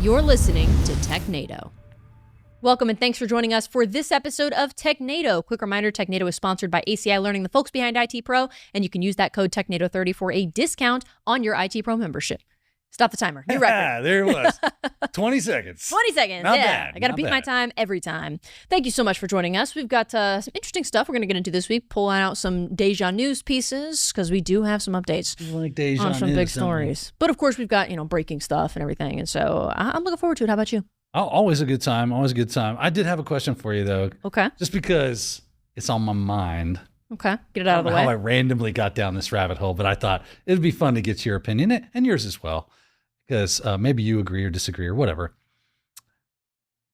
You're listening to Technado. Welcome and thanks for joining us for this episode of Technado. Quick reminder, Technado is sponsored by ACI Learning, the folks behind IT Pro, and you can use that code Technado30 for a discount on your IT Pro membership. Stop the timer. New record. There it was. 20 seconds. 20 seconds. Not yeah. bad. I got to beat my time every time. Thank you so much for joining us. We've got some interesting stuff we're going to get into this week. Pull out some Deja news pieces because we do have some updates like Deja on some big stories. But of course, we've got, breaking stuff and everything. And so I'm looking forward to it. How about you? Oh, always a good time. Always a good time. I did have a question for you, though. Okay. Just because it's on my mind. Okay. Get it out of the way. How I randomly got down this rabbit hole, but I thought it would be fun to get your opinion and yours as well. Because maybe you agree or disagree or whatever.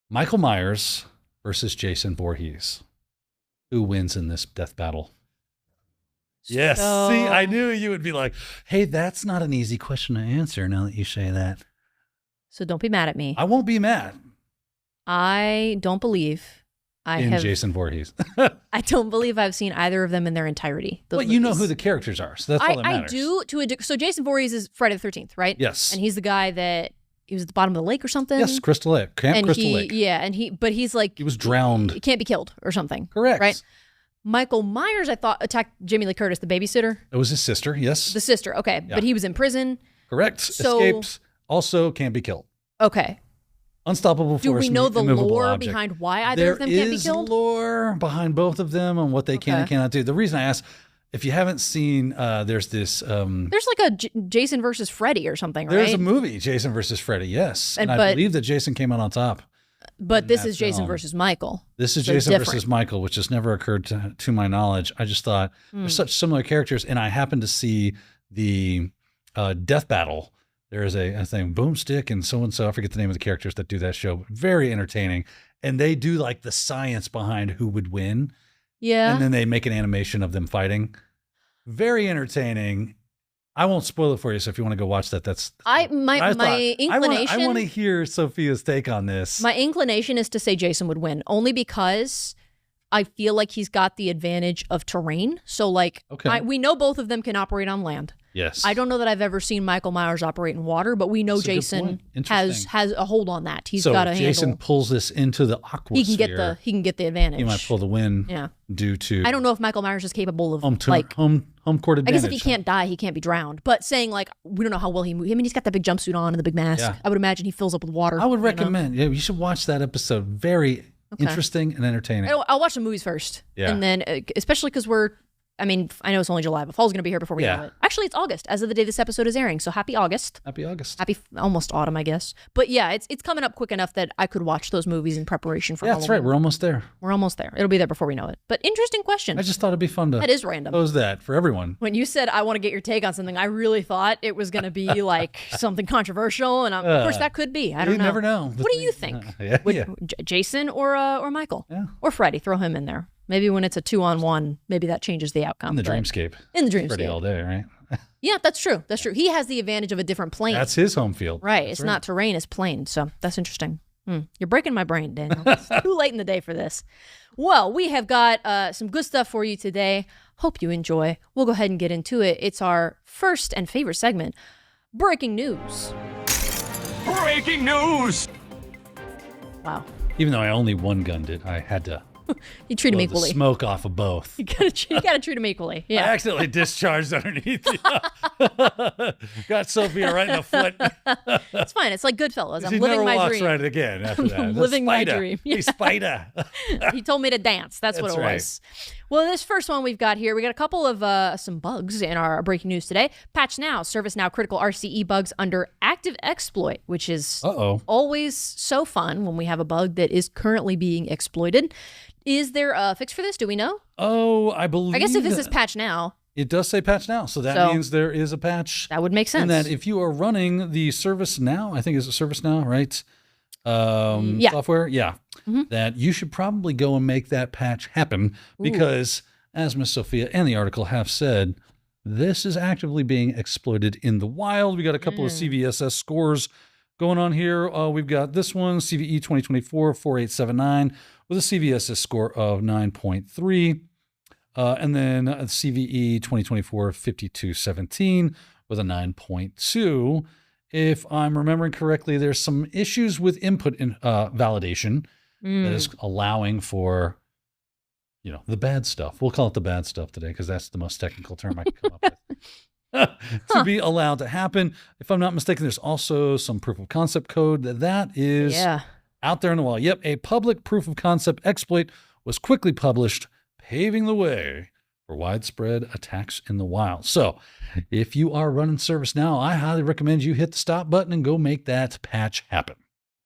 Michael Myers versus Jason Voorhees. Who wins in this death battle? Yes. See, I knew you would be like, hey, that's not an easy question to answer now that you say that. So don't be mad at me. I won't be mad. I don't believe Jason Voorhees. I don't believe I've seen either of them in their entirety. Well, you know who the characters are, so that's all that matters. I do. So Jason Voorhees is Friday the 13th, right? Yes. And he's the guy that he was at the bottom of the lake or something. Yes, Crystal Lake, Crystal Lake. Yeah, but he's like, he was drowned. He can't be killed or something. Correct. Right. Michael Myers, I thought, attacked Jamie Lee Curtis, the babysitter. It was his sister. Yes. The sister. Okay, yeah. But he was in prison. Correct. So, escapes. Also can't be killed. Okay. Unstoppable force. Do we know the lore object. behind why either of them can't be killed? There is lore behind both of them on what they can and cannot do. The reason I ask, if you haven't seen, there's this... there's like a Jason versus Freddy or something, right? There's a movie, Jason versus Freddy, yes. And I believe that Jason came out on top. But this is Jason versus Michael. This is Jason versus Michael, which has never occurred to my knowledge. I just thought they're such similar characters, and I happened to see the death battle. There is a thing, Boomstick and so, I forget the name of the characters that do that show. Very entertaining. And they do like the science behind who would win. Yeah. And then they make an animation of them fighting. Very entertaining. I won't spoil it for you, so if you want to go watch that, that's my inclination. I want to hear Sophia's take on this. My inclination is to say Jason would win, only because I feel like he's got the advantage of terrain. So we know both of them can operate on land. Yes. I don't know that I've ever seen Michael Myers operate in water, but we know Jason has a hold on that. He's got a handle. So Jason pulls this into the aquasphere. He can get the advantage. He might pull the win due to... I don't know if Michael Myers is capable of home court advantage. I guess if he can't die, he can't be drowned. But saying we don't know how well he moves. I mean, he's got that big jumpsuit on and the big mask. Yeah. I would imagine he fills up with water. I would recommend. Yeah, you should watch that episode. Very interesting and entertaining. I'll watch the movies first. Yeah. And then, especially because I know it's only July, but fall's going to be here before we know it. Actually, it's August as of the day this episode is airing. So happy August. Happy August. Happy almost autumn, I guess. But yeah, it's coming up quick enough that I could watch those movies in preparation for Halloween. That's right. We're almost there. It'll be there before we know it. But interesting question. I just thought it'd be fun to... That is random. Pose that for everyone. When you said, I want to get your take on something, I really thought it was going to be like something controversial. And of course, that could be. I don't know. You never know. What do you think? Jason or Michael? Yeah. Or Freddy? Throw him in there. Maybe when it's a 2-on-1, maybe that changes the outcome. In the dreamscape. Freddy all day, right? Yeah, that's true. He has the advantage of a different plane. That's his home field. Right. It's not terrain, it's plain. So that's interesting. You're breaking my brain, Daniel. It's too late in the day for this. Well, we have got some good stuff for you today. Hope you enjoy. We'll go ahead and get into it. It's our first and favorite segment, Breaking News. Breaking News! Wow. Even though I only one-gunned it, I had to... You treat him equally. The smoke off of both. You gotta treat him equally. Yeah. I accidentally discharged underneath. Got Sophia right in the foot. It's fine. It's like Goodfellas. I'm living my dream. Right again after that. I'm living my dream. Hey, spider. He told me to dance. That's what it was. Well, this first one we've got here, we got a couple of some bugs in our breaking news today. Patch now, ServiceNow critical RCE bugs under active exploit, which is always so fun when we have a bug that is currently being exploited. Is there a fix for this? Do we know? Oh, I believe. I guess if this is patch now. It does say patch now. So that means there is a patch. That would make sense. And that if you are running the ServiceNow, I think it's ServiceNow, right? Software. Yeah. Mm-hmm. That you should probably go and make that patch happen because, as Miss Sophia and the article have said, this is actively being exploited in the wild. We got a couple of CVSS scores going on here. We've got this one, CVE 2024-4879, with a CVSS score of 9.3. And then CVE 2024-5217 with a 9.2. if I'm remembering correctly, there's some issues with input in, validation that is allowing for, the bad stuff. We'll call it the bad stuff today because that's the most technical term I can come up with. To be allowed to happen. If I'm not mistaken, there's also some proof of concept code that is out there in the wild. Yep, a public proof of concept exploit was quickly published, paving the way for widespread attacks in the wild. So if you are running ServiceNow, I highly recommend you hit the stop button and go make that patch happen.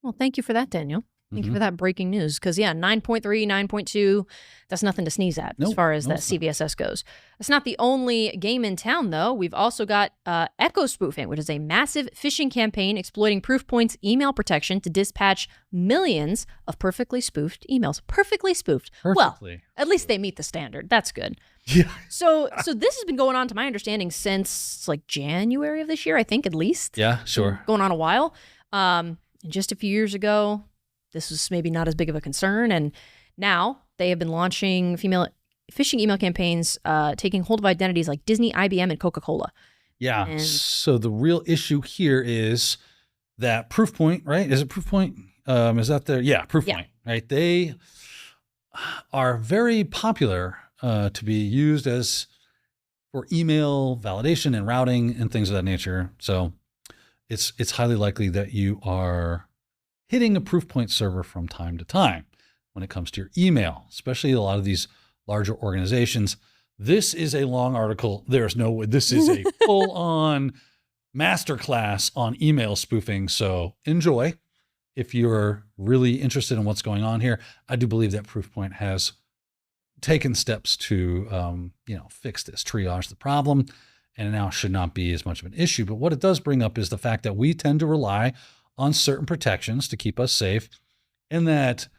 Well, thank you for that, Daniel. Thank you for that breaking news. Because, 9.3, 9.2, that's nothing to sneeze at as far as that CVSS goes. It's not the only game in town, though. We've also got echo spoofing, which is a massive phishing campaign exploiting Proofpoint's email protection to dispatch millions of perfectly spoofed emails. Perfectly spoofed. Well, at least they meet the standard. That's good. Yeah. So this has been going on, to my understanding, since like January of this year, I think, at least. Yeah, sure. Going on a while. Just a few years ago, this was maybe not as big of a concern. And now they have been launching phishing email campaigns, taking hold of identities like Disney, IBM, and Coca-Cola. Yeah. So the real issue here is that Proofpoint, right? Is it Proofpoint? Is that their? Yeah, Proofpoint, right? They are very popular to be used as for email validation and routing and things of that nature. So it's highly likely that you are hitting a Proofpoint server from time to time when it comes to your email, especially a lot of these larger organizations. This is a long article. There's no way. This is a full-on masterclass on email spoofing. So enjoy. If you're really interested in what's going on here, I do believe that Proofpoint has taken steps to, fix this, triage the problem, and now should not be as much of an issue. But what it does bring up is the fact that we tend to rely on certain protections to keep us safe, and that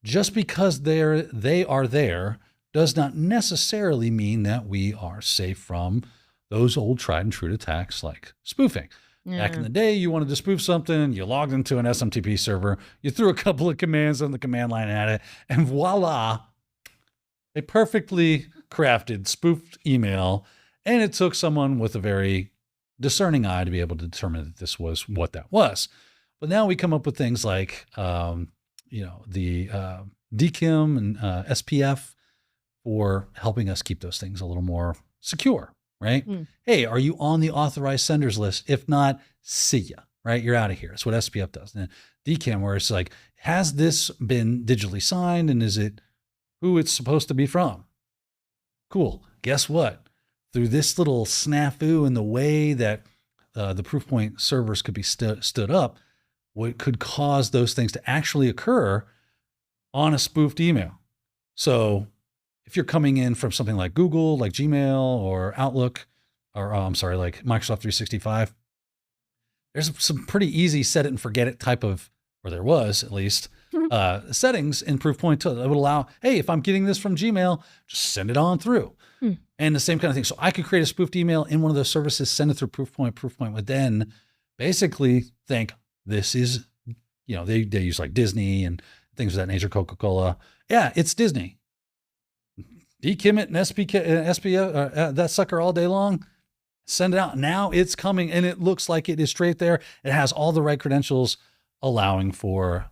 just because they are there does not necessarily mean that we are safe from those old tried and true attacks like spoofing. Back in the day, you wanted to spoof something, you logged into an SMTP server, you threw a couple of commands on the command line at it, and voila, a perfectly crafted spoofed email. And it took someone with a very discerning eye to be able to determine that this was what that was. But now we come up with things like, the DKIM and SPF for helping us keep those things a little more secure, right? Hey, are you on the authorized senders list? If not, see ya, right? You're out of here. That's what SPF does. And DKIM, where it's like, has this been digitally signed, and is it who it's supposed to be from? Cool. Guess what? Through this little snafu in the way that the Proofpoint servers could be stood up, what could cause those things to actually occur on a spoofed email. So if you're coming in from something like Google, like Gmail or Outlook, or like Microsoft 365, there's some pretty easy set it and forget it type of, or there was at least, settings in Proofpoint that would allow, hey, if I'm getting this from Gmail, just send it on through. And the same kind of thing. So I could create a spoofed email in one of those services, send it through Proofpoint. Proofpoint would then basically think this is, they use like Disney and things of that nature, Coca-Cola. Yeah, it's Disney. DKIM it and SPF, that sucker all day long. Send it out. Now it's coming, and it looks like it is straight there. It has all the right credentials, allowing for,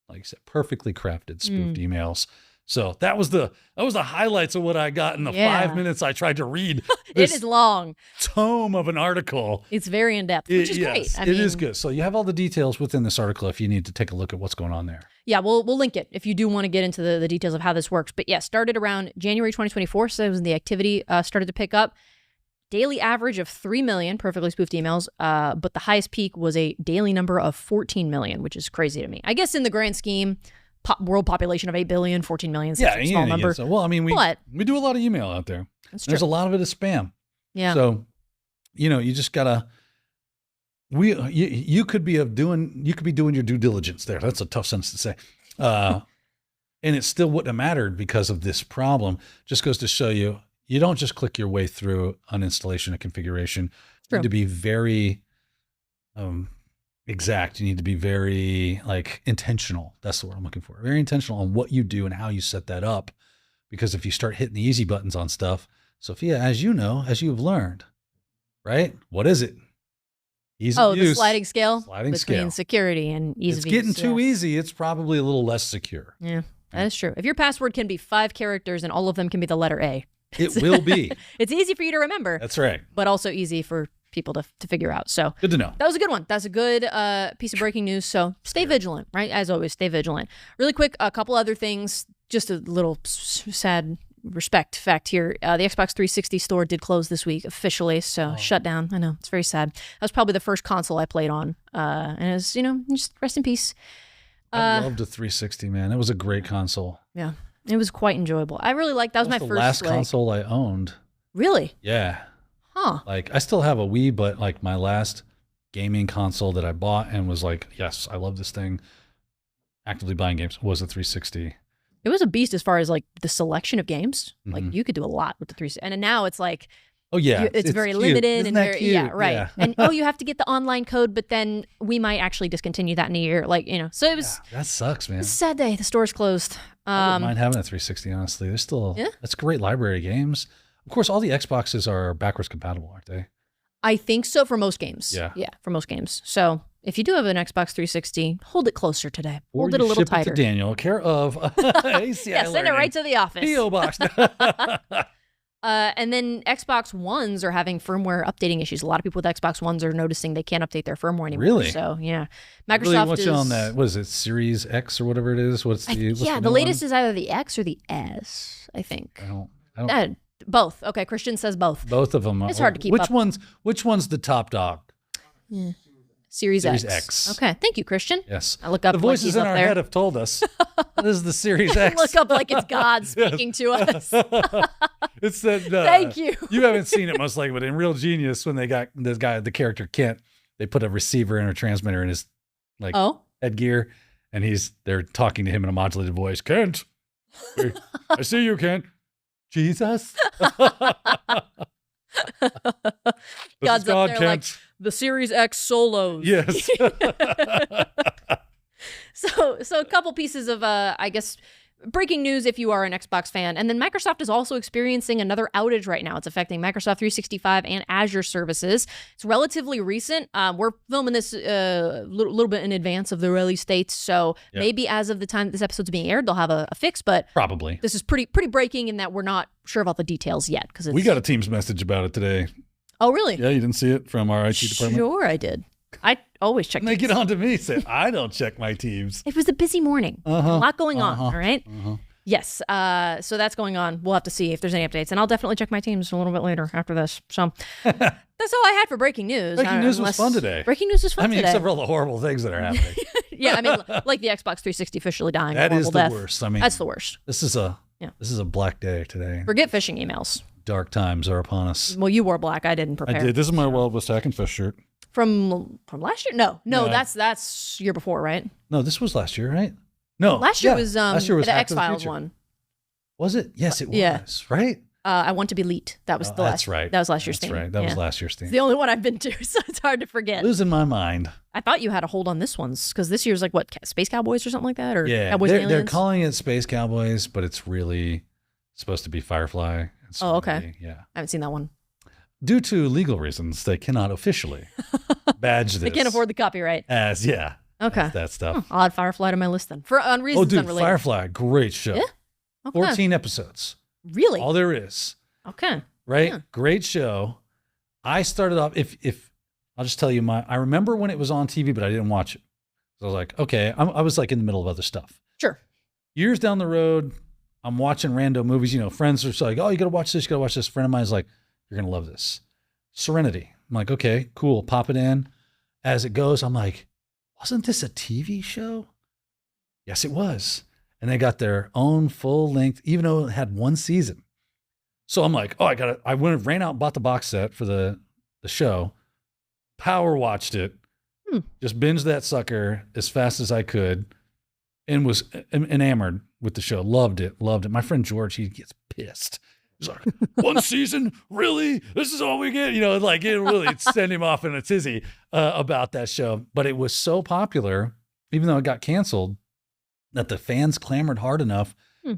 like I said, perfectly crafted spoofed emails. So that was the highlights of what I got in the 5 minutes I tried to read. It is long. Tome of an article. It's very in-depth, which is great. It is good. So you have all the details within this article if you need to take a look at what's going on there. Yeah, we'll link it if you do want to get into the details of how this works. But yeah, started around January 2024, so it was when the activity started to pick up. Daily average of 3 million perfectly spoofed emails, but the highest peak was a daily number of 14 million, which is crazy to me. I guess in the grand scheme, world population of 8 billion, 14 million, a small number. So, well, I mean, we do a lot of email out there. That's true. There's a lot of it is spam. Yeah. So, you just gotta, you could be doing your due diligence there. That's a tough sentence to say. And it still wouldn't have mattered because of this problem. Just goes to show you, you don't just click your way through an installation, a configuration. You need to be very, exact. You need to be very intentional. That's the word I'm looking for. Very intentional on what you do and how you set that up. Because if you start hitting the easy buttons on stuff, Sophia, as you know, as you've learned, right? What is it? Ease of use. The sliding scale Sliding between scale. security and ease of use. It's getting too easy. It's probably a little less secure. Yeah, that is true. If your password can be 5 characters and all of them can be the letter A. It will be. It's easy for you to remember. That's right. But also easy for people to figure out. So good to know. That was a good one. That's a good piece of breaking news. So stay vigilant, right? As always, stay vigilant. Really quick, a couple other things. Just a little sad fact here. The Xbox 360 store did close this week officially. So shut down. I know. It's very sad. That was probably the first console I played on. And it was, just rest in peace. I loved the 360, man. It was a great console. Yeah. It was quite enjoyable. I really liked that. Was my the first last console I owned. Really? Yeah. Huh. Like I still have a Wii, but like my last gaming console that I bought and was like, yes, I love this thing. Actively buying games was a 360. It was a beast as far as like the selection of games. Like you could do a lot with the 360. And now it's like, oh yeah, it's very cute. limited. Isn't And that very, cute? yeah, right. Yeah. And you have to get the online code, but then we might actually discontinue that in a year. Like, so it was. Yeah, that sucks, man. It's a sad day. The store's closed. I wouldn't mind having a 360, honestly. There's still, that's a great library of games. Of course, all the Xboxes are backwards compatible, aren't they? I think so for most games. Yeah. Yeah, for most games. So if you do have an Xbox 360, hold it closer today. Or Hold it a little ship tighter. It to Daniel, care of ACI Yeah, send it right to the office. P.O. Box. And then Xbox Ones are having firmware updating issues. A lot of people with Xbox Ones are noticing they can't update their firmware anymore. Really? So, yeah. Microsoft Microsoft what's is... on that? What is it, Series X or whatever it is? What's the new latest one? is either the X or the S, I think. I don't Both. Okay, Christian says both. Both of them. It's hard to keep up. Which one's the top dog? Yeah. Series X. X. Okay, thank you, Christian. Yes. I look up the voices like in our there. head have told us this is the Series X. Look up like it's God speaking to us. It's that. Thank you. You haven't seen it most likely, but in Real Genius, when they got this guy, the character Kent, they put a receiver and a transmitter in his headgear, and they're talking to him in a modulated voice. Kent, I see you, Kent. Jesus. God's God, up there Kent. like the Series X solos. Yes. So a couple pieces of I guess breaking news if you are an Xbox fan. And then Microsoft is also experiencing another outage right now. It's affecting Microsoft 365 and Azure services. It's relatively recent. We're filming this a little bit in advance of the release dates. So maybe as of the time that this episode's being aired, they'll have a fix. But probably this is pretty breaking in that we're not sure about the details yet. Because we got a Teams message about it today. Oh, really? Yeah, you didn't see it from our IT department? Sure, I did. I always check. And they get on to me, say, I don't check my Teams. It was a busy morning. A lot going on, all right? Yes, so that's going on. We'll have to see if there's any updates. And I'll definitely check my Teams a little bit later after this. So that's all I had for breaking news. Breaking news was fun today. Breaking news was fun today. Except for all the horrible things that are happening. Yeah, I mean, like the Xbox 360 officially dying. That is the death. worst. I mean, that's the worst. This is a black day today. Forget phishing emails. Dark times are upon us. Well, you wore black. I didn't prepare. I did. This is my Wild West Hack and Fish shirt. From last year? No, that's year before, right? No, this was last year, right? No, last year was last year was the Hack to the X-Files Future. one. Was it? Yes, it was. Yeah. Right? I Want to Be Leet. That was the last. That's right. That was last year's That's theme. right. That was last year's theme. It's the only one I've been to, so it's hard to forget. Losing my mind. I thought you had a hold on this one's because this year's like what, Space Cowboys or something like that, or Cowboys and they're Aliens? calling it Space Cowboys, but it's really supposed to be Firefly. Oh, okay. Yeah. I haven't seen that one. Due to legal reasons, they cannot officially badge this. They can't afford the copyright. As Okay. that stuff. I'll add Firefly to my list then. On reasons unrelated. Firefly, great show. Yeah? Okay. 14 episodes. Really? All there is. Okay. Right? Yeah. Great show. I started off, if I'll just tell you I remember when it was on TV, but I didn't watch it. So I was like, okay, I was like in the middle of other stuff. Sure. Years down the road, I'm watching rando movies. Friends are like, oh, you got to watch this. You got to watch this. A friend of mine is like, you're going to love this. Serenity. I'm like, okay, cool. Pop it in. As it goes, I'm like, wasn't this a TV show? Yes, it was. And they got their own full length, even though it had one season. So I'm like, oh, I ran out and bought the box set for the show, power watched it, just binged that sucker as fast as I could, and was enamored with the show. Loved it. My friend George, he gets pissed. He's like, one season? Really? This is all we get? Like it really sent him off in a tizzy about that show. But it was so popular, even though it got canceled, that the fans clamored hard enough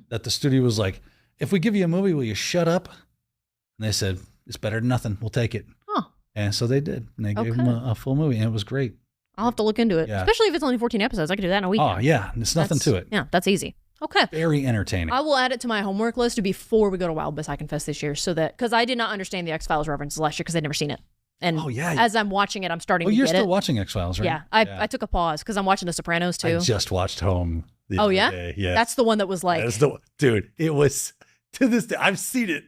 that the studio was like, if we give you a movie, will you shut up? And they said, it's better than nothing. We'll take it. Oh. And so they did. And they gave him a full movie, and it was great. I'll have to look into it, especially if it's only 14 episodes. I could do that in a weekend. Oh, yeah. There's nothing to it. Yeah, that's easy. Okay. Very entertaining. I will add it to my homework list before we go to Wild Biss, I confess, this year, so that, because I did not understand the X-Files references last year because I'd never seen it. And as I'm watching it, I'm starting to get it. You're still watching X-Files, right? Yeah. I took a pause because I'm watching The Sopranos, too. I just watched Home the other day. Yes. That's the one that was like... Dude, it was, to this day, I've seen it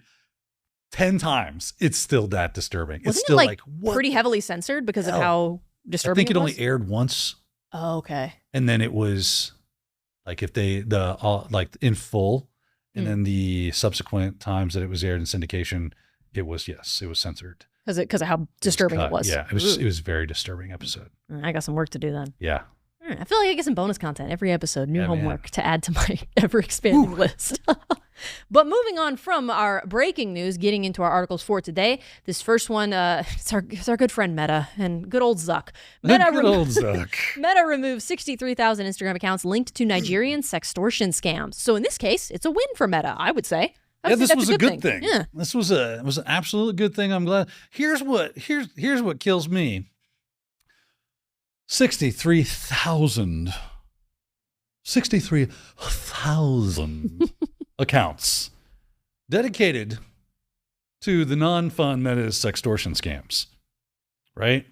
10 times. It's still that disturbing. Wasn't it's still it like pretty heavily censored because of how disturbing it was? I think it only aired once. Oh, okay. And then it was like if they, like in full, and then the subsequent times that it was aired in syndication, it was censored. Because of how disturbing it was. Yeah, it was a very disturbing episode. I got some work to do then. Yeah. I feel like I get some bonus content every episode, new homework to add to my ever-expanding list. But moving on from our breaking news, getting into our articles for today, this first one, it's our good friend Meta and good old Zuck. Meta removed 63,000 Instagram accounts linked to Nigerian sextortion scams. So in this case, it's a win for Meta, I would say. This was a good thing. Yeah. This was an absolute good thing. I'm glad. Here's what kills me. 63,000 accounts dedicated to the non-fun Meta sextortion scams, right?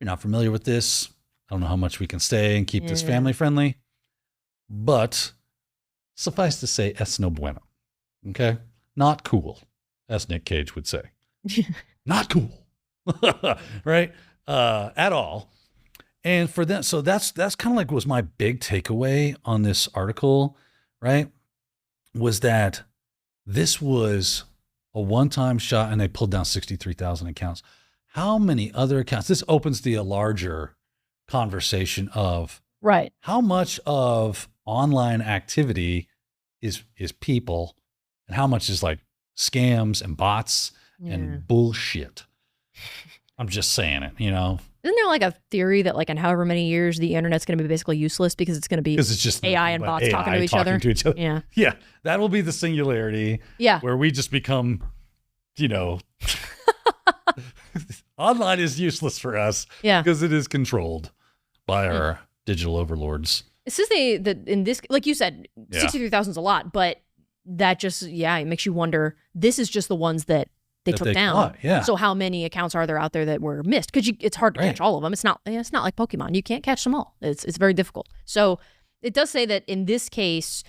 You're not familiar with this. I don't know how much we can stay and keep this family friendly, but suffice to say, es no bueno. Okay? Not cool, as Nick Cage would say. Not cool. Right? At all. And for that, so that's kind of like was my big takeaway on this article, right? Was that this was a one-time shot and they pulled down 63,000 accounts. How many other accounts? This opens the larger conversation of how much of online activity is people and how much is like scams and bots and bullshit. I'm just saying it, Isn't there like a theory that like in however many years the internet's going to be basically useless because it's going to be just AI and bots talking to each other? Yeah. Yeah. That will be the singularity. Yeah. Where we just become, online is useless for us. Yeah. Because it is controlled by our digital overlords. It says that in this, like you said, 63,000 is a lot, but that just, it makes you wonder, this is just the ones that they took down. Caught, yeah. So how many accounts are there out there that were missed? Because it's hard to catch all of them. It's not like Pokemon. You can't catch them all. It's very difficult. So it does say that in this case,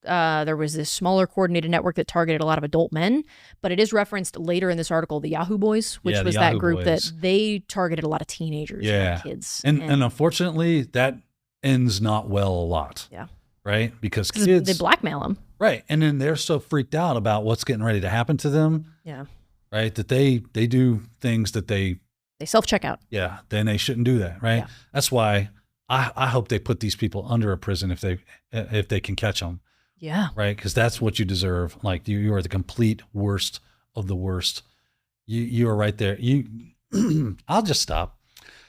there was this smaller coordinated network that targeted a lot of adult men, but it is referenced later in this article, the Yahoo Boys, which was that group that they targeted a lot of teenagers and kids. And unfortunately, that ends not well a lot. Yeah. Right? Because kids... They blackmail them. Right. And then they're so freaked out about what's getting ready to happen to them. Yeah. Right, that they do things that they self-check out. Yeah, then they shouldn't do that, right? Yeah. That's why I hope they put these people under a prison if they can catch them. Yeah. Right, because that's what you deserve. Like you are the complete worst of the worst. You are right there. I'll just stop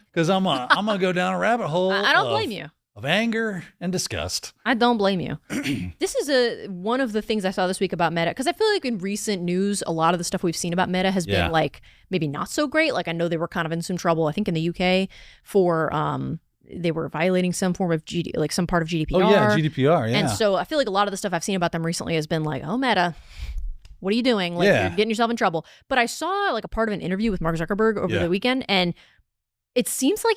because I'm gonna go down a rabbit hole. I don't blame you. Of anger and disgust. I don't blame you. This is one of the things I saw this week about Meta, because I feel like in recent news, a lot of the stuff we've seen about Meta has been like maybe not so great. Like I know they were kind of in some trouble, I think in the UK for they were violating some form of some part of GDPR. Oh yeah, GDPR, yeah. And so I feel like a lot of the stuff I've seen about them recently has been like, oh Meta, what are you doing? Like you're getting yourself in trouble. But I saw like a part of an interview with Mark Zuckerberg over the weekend, and it seems like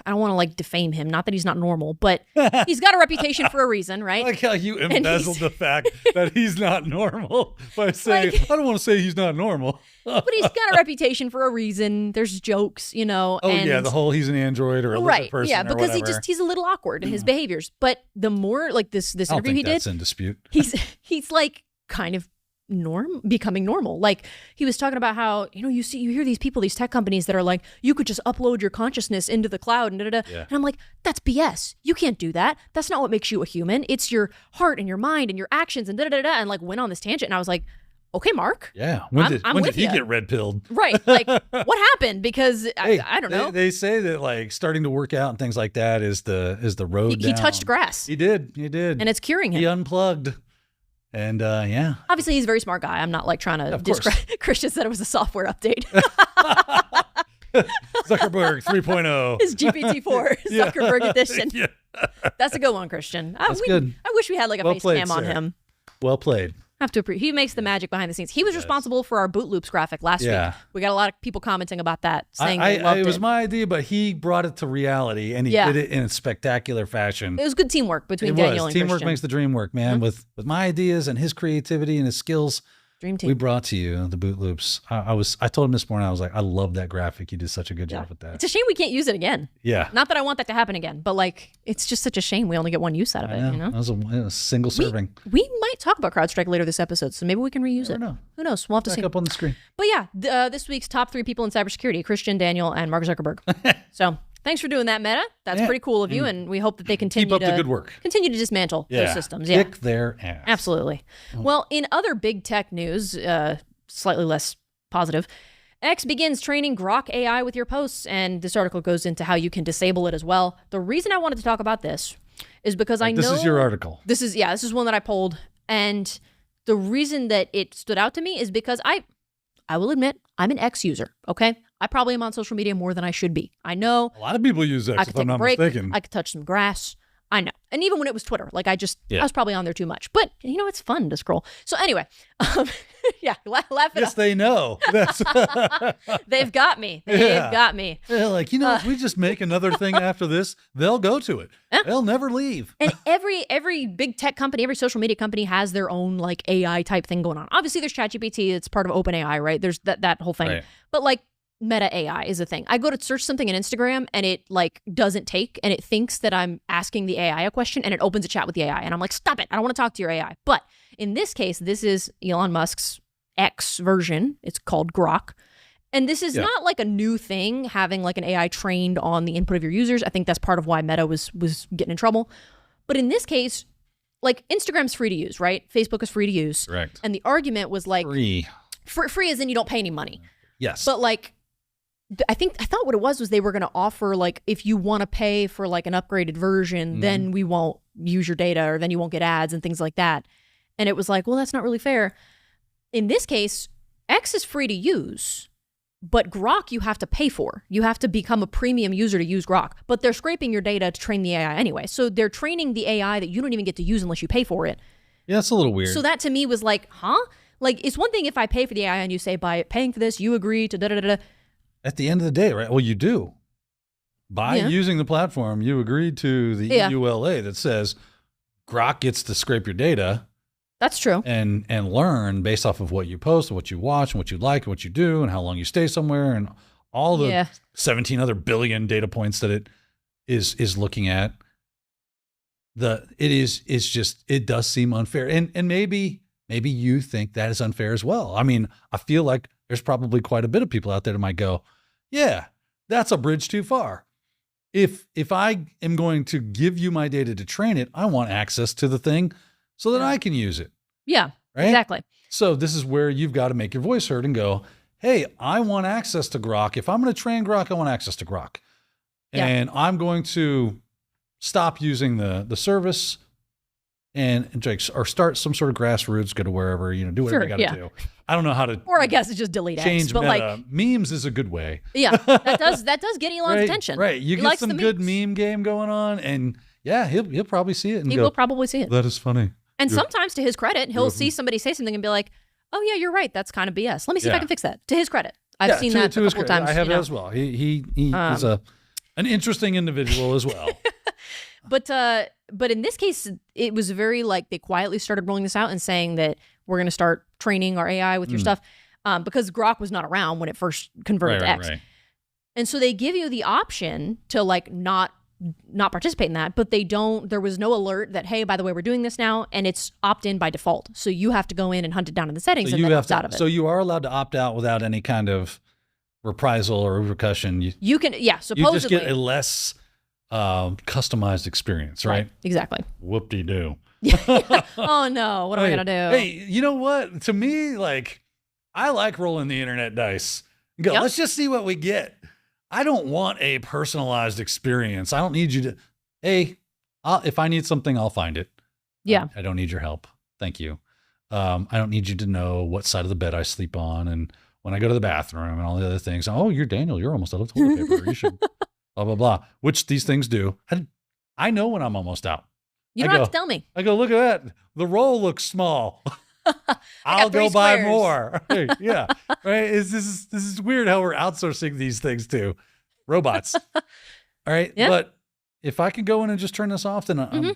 I don't want to like defame him. Not that he's not normal, but he's got a reputation for a reason, right? I like how you embezzled the fact that he's not normal by saying, I don't want to say he's not normal. But he's got a reputation for a reason. There's jokes, Oh, the whole he's an android or a lizard person. Yeah, because he's a little awkward in his behaviors. But the more like this interview he did, that's in dispute. He's like kind of becoming normal. Like he was talking about how, you hear these people, these tech companies that are like, you could just upload your consciousness into the cloud and and I'm like, that's BS. You can't do that. That's not what makes you a human. It's your heart and your mind and your actions and and like went on this tangent. And I was like, okay, Mark. Yeah. When did he get red pilled? Right. Like what happened? Because I don't know. They say that like starting to work out and things like that is the road down. He touched grass. He did. And it's curing him. He unplugged. And yeah. Obviously, he's a very smart guy. I'm not like trying to discredit. Christian said it was a software update. Zuckerberg 3.0. His GPT-4 Zuckerberg edition. Yeah. That's a good one, Christian. That's good. I wish we had like a face cam on him. Well played. Have to he makes the magic behind the scenes. He was responsible for our boot loops graphic last week. We got a lot of people commenting about that, saying they loved it. It was my idea, but he brought it to reality, and he did it in a spectacular fashion. It was good teamwork between Daniel and Christian. Teamwork makes the dream work, man. With my ideas and his creativity and his skills, dream team. We brought to you the boot loops. I told him this morning, I was like, I love that graphic. You did such a good job with that. It's a shame we can't use it again. Yeah. Not that I want that to happen again, but like, it's just such a shame we only get one use out of it. You know? That was a single serving. We might talk about CrowdStrike later this episode, so maybe we can reuse it. Know. Who knows? We'll have to see. Back up on the screen. But yeah, this week's top 3 people in cybersecurity: Christian, Daniel, and Mark Zuckerberg. So thanks for doing that, Meta. That's pretty cool of you, and we hope that they continue keep up the good work. Continue to dismantle those systems. Kick their ass. Absolutely. Well, in other big tech news, slightly less positive, X begins training Grok AI with your posts, and this article goes into how you can disable it as well. The reason I wanted to talk about this is because I know this is your article. This is one that I pulled, and the reason that it stood out to me is because I will admit I'm an X user. Okay, I probably am on social media more than I should be. I know a lot of people use X. I could take a break. I could touch some grass. I know. And even when it was Twitter, like I was probably on there too much. But, you know, it's fun to scroll. So anyway, laugh it up. Yes, they know. They've got me. They've got me. They're like, if we just make another thing after this, they'll go to it. They'll never leave. And every big tech company, every social media company has their own like AI type thing going on. Obviously, there's ChatGPT. It's part of OpenAI, right? There's that whole thing. Right. But like, Meta AI is a thing. I go to search something on Instagram and it like doesn't take, and it thinks that I'm asking the AI a question, and it opens a chat with the AI, and I'm like, stop it, I don't want to talk to your AI. But in this case, this is Elon Musk's X version. It's called Grok. And this is not like a new thing, having like an AI trained on the input of your users. I think that's part of why Meta was getting in trouble. But in this case, like Instagram's free to use, right? Facebook is free to use. Correct. And the argument was like free as in you don't pay any money. Yes. But like, I thought what it was they were going to offer, like, if you want to pay for like an upgraded version, then we won't use your data, or then you won't get ads and things like that. And it was like, well, that's not really fair. In this case, X is free to use, but Grok you have to pay for. You have to become a premium user to use Grok, but they're scraping your data to train the AI anyway. So they're training the AI that you don't even get to use unless you pay for it. Yeah, it's a little weird. So that to me was like, huh? Like, it's one thing if I pay for the AI and you say, by paying for this, you agree to da-da-da-da. At the end of the day, right? Well, you do. By using the platform, you agreed to the EULA that says Grok gets to scrape your data. That's true. And learn based off of what you post, what you watch, and what you like, and what you do, and how long you stay somewhere, and all the 17 other billion data points that it is looking at. It does seem unfair. And maybe you think that is unfair as well. I mean, I feel like there's probably quite a bit of people out there that might go, yeah, that's a bridge too far. If I am going to give you my data to train it, I want access to the thing so that I can use it. Yeah, right? Exactly. So this is where you've got to make your voice heard and go, hey, I want access to Grok. If I'm going to train Grok, I want access to Grok. And I'm going to stop using the service or start some sort of grassroots, go to wherever, do whatever you got to do. I don't know how to. Or I guess it's just delete change X, but Meta. like memes is a good way. Yeah, that does get Elon's attention. Right, you get some good meme game going on, and he'll probably see it. And he will probably see it. That is funny. And sometimes, to his credit, he'll see somebody say something and be like, "Oh yeah, you're right. That's kind of BS. Let me see if I can fix that." To his credit, I've seen that a couple times. I have as well. He is an interesting individual as well. But in this case, it was very like they quietly started rolling this out and saying that we're going to start training our AI with your stuff, because Grok was not around when it first converted to X. Right. And so they give you the option to like not participate in that, but they don't. There was no alert that, hey, by the way, we're doing this now, and it's opt-in by default. So you have to go in and hunt it down in the settings and then opt out of it. So you are allowed to opt out without any kind of reprisal or repercussion. You can, supposedly. You just get a less customized experience, right? Exactly. Whoop-de-doo. Oh no, what am I gonna do? Hey, you know what? To me, like, I like rolling the internet dice. Go, let's just see what we get. I don't want a personalized experience. I don't need you to, hey, if I need something, I'll find it. Yeah. I don't need your help. Thank you. I don't need you to know what side of the bed I sleep on and when I go to the bathroom and all the other things. Oh, you're Daniel. You're almost out of toilet paper. You should blah, blah, blah, which these things do. I know when I'm almost out. You don't have to tell me. I go, look at that. The roll looks small. I'll go buy more. Yeah. Right. This is weird how we're outsourcing these things to robots. All right. Yeah. But if I could go in and just turn this off, then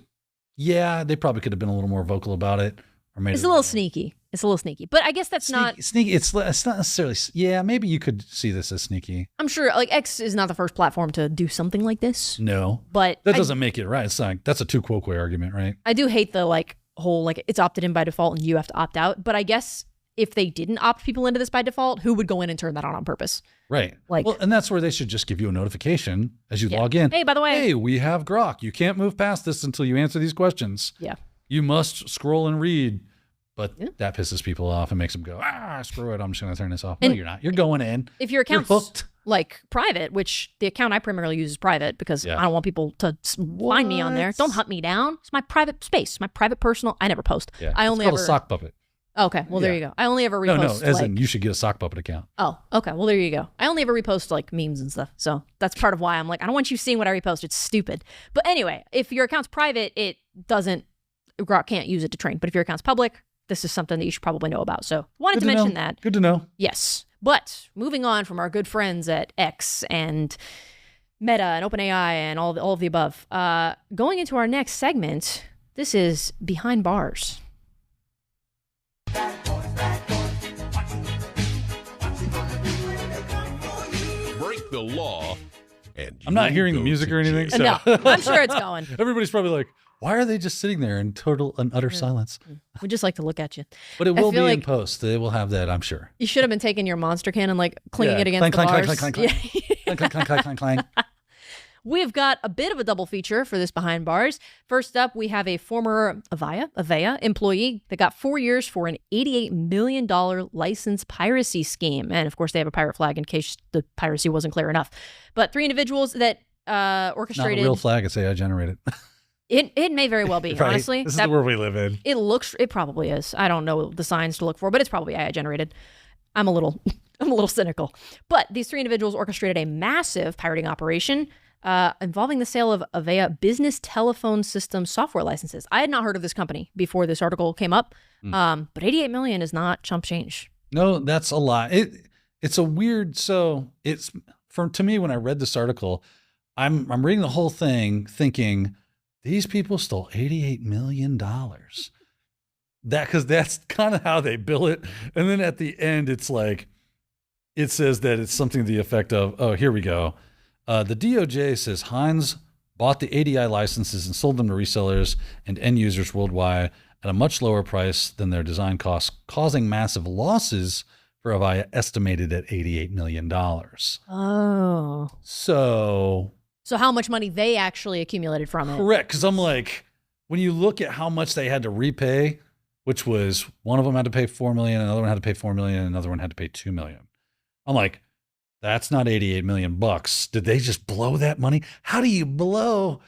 yeah, they probably could have been a little more vocal about it. Or made it's a little sneaky. It's a little sneaky. But I guess that's not sneaky. It's not necessarily. Yeah, maybe you could see this as sneaky. I'm sure like X is not the first platform to do something like this. No. But that doesn't make it right. It's like that's a tu quoque argument, right? I do hate the whole it's opted in by default and you have to opt out. But I guess if they didn't opt people into this by default, who would go in and turn that on purpose? Right. And that's where they should just give you a notification as you log in. Hey, by the way. Hey, we have Grok. You can't move past this until you answer these questions. Yeah. You must scroll and read. But that pisses people off and makes them go, screw it. I'm just going to turn this off. No, you're not. You're going in. If your account's private, which the account I primarily use is private because I don't want people to find me on there. Don't hunt me down. It's my private space, my private personal. I never post. Yeah. I only it's called a sock puppet. Okay. Well, there you go. I only ever repost. No, as in you should get a sock puppet account. Oh, okay. Well, there you go. I only ever repost memes and stuff. So that's part of why I'm I don't want you seeing what I repost. It's stupid. But anyway, if your account's private, Grok can't use it to train. But if your account's public, this is something that you should probably know about. So wanted to mention that. Good to know. Yes. But moving on from our good friends at X and Meta and OpenAI and all of the above, going into our next segment, this is Behind Bars. Break the law. And I'm not hearing the music or anything. So. No, I'm sure it's going. Everybody's probably like, why are they just sitting there in total and utter silence? We just like to look at you. But it will be in post. They will have that, I'm sure. You should have been taking your monster can and clinking it against the bars. Clank, clank, clank. We've got a bit of a double feature for this Behind Bars. First up, we have a former Avaya employee that got 4 years for an $88 million license piracy scheme. And of course, they have a pirate flag in case the piracy wasn't clear enough. But 3 individuals that orchestrated... Not a real flag, it's AI generated. It may very well be, right? Honestly. This is the world we live in. It probably is. I don't know the signs to look for, but it's probably AI generated. I'm a little cynical. But these 3 individuals orchestrated a massive pirating operation involving the sale of Avaya business telephone system software licenses. I had not heard of this company before this article came up, but $88 million is not chump change. No, that's a lot. It's a weird. So it's to me when I read this article, I'm reading the whole thing thinking these people stole $88 million. Because that's kind of how they bill it, and then at the end it says that it's something to the effect of, oh, here we go. The DOJ says Heinz bought the ADI licenses and sold them to resellers and end users worldwide at a much lower price than their design costs, causing massive losses for Avaya, estimated at $88 million. Oh. So how much money they actually accumulated from it. Correct, because I'm when you look at how much they had to repay, which was one of them had to pay $4 million, another one had to pay $4 million, and another one had to pay $2 million. I'm like, that's not $88 million. Did they just blow that money? How do you blow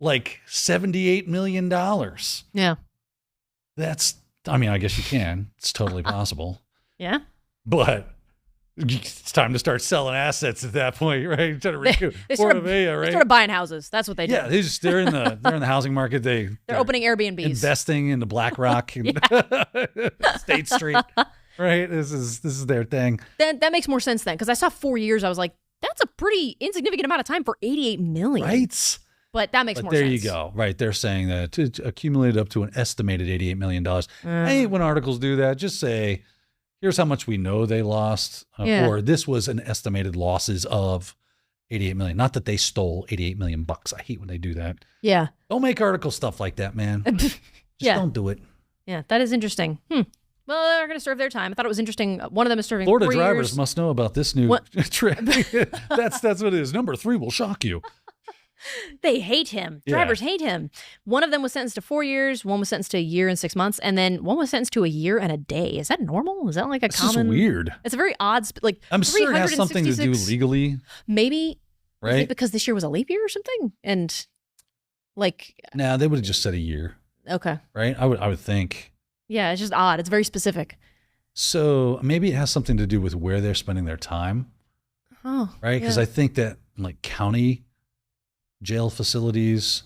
$78 million? Yeah. I guess you can. It's totally possible. Yeah. But it's time to start selling assets at that point, right? Trying to recoup. They started buying houses. That's what they do. Yeah, they're in the housing market. They're opening Airbnbs, investing into BlackRock and State Street. Right, this is their thing. That makes more sense then, because I saw 4 years. I was like, that's a pretty insignificant amount of time for $88 million. Right. But that makes more sense. There you go. Right, they're saying that it accumulated up to an estimated $88 million. I hate when articles do that. Just say, here's how much we know they lost, or this was an estimated losses of $88 million. Not that they stole $88 million. I hate when they do that. Yeah. Don't make article stuff like that, man. Just don't do it. Yeah, that is interesting. Well, they're going to serve their time. I thought it was interesting. One of them is serving Florida 4 drivers years. must know about this new trick. That's what it is. Number 3 will shock you. They hate him. Drivers hate him. One of them was sentenced to 4 years. One was sentenced to 1 year and 6 months. And then one was sentenced to 1 year and a day. Is that normal? Is that a it's common? It's weird. It's a very odd, I'm sure it has something to do legally. Maybe. Right? Is it because this year was a leap year or something? And Nah, they would have just said 1 year. Okay. Right? I would think. Yeah, it's just odd. It's very specific. So maybe it has something to do with where they're spending their time. Oh, right. Because I think that like county jail facilities,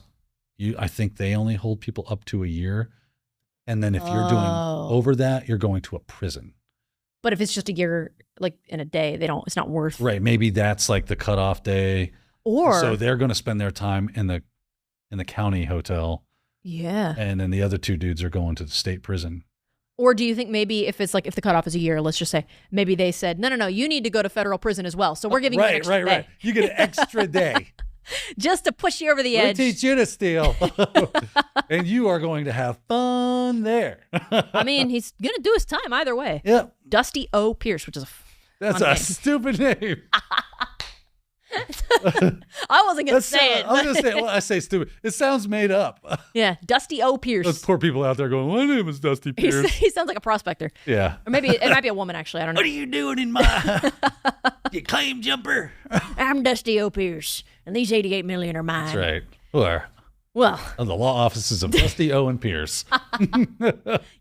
I think they only hold people up to a year. And then if you're doing over that, you're going to a prison. But if it's just a year, like in a day, it's not worth. Right. Maybe that's like the cutoff day. Or so they're going to spend their time in the county hotel. Yeah. And then the other two dudes are going to the state prison. Or do you think maybe if it's like, if the cutoff is a year, let's just say, maybe they said, no, you need to go to federal prison as well. So we're giving you an extra day. Right. You get an extra day. Just to push you over the edge. We teach you to steal. And you are going to have fun there. I mean, he's going to do his time either way. Yeah. Dusty O. Pierce, which is That's a stupid name. I wasn't going to say it. I was going to say, I say stupid. It sounds made up. Yeah, Dusty O. Pierce. Those poor people out there going, my name is Dusty Pierce. He sounds like a prospector. Yeah. Or maybe it might be a woman, actually. I don't know. What are you doing in my you claim jumper? I'm Dusty O. Pierce, and these 88 million are mine. That's right. Or well, the law offices of Dusty O. and Pierce.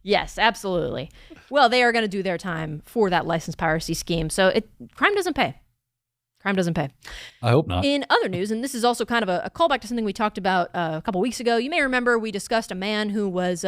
Yes, absolutely. Well, they are going to do their time for that license piracy scheme. So crime doesn't pay. Crime doesn't pay. I hope not. In other news, and this is also kind of a callback to something we talked about a couple weeks ago, you may remember we discussed a man who was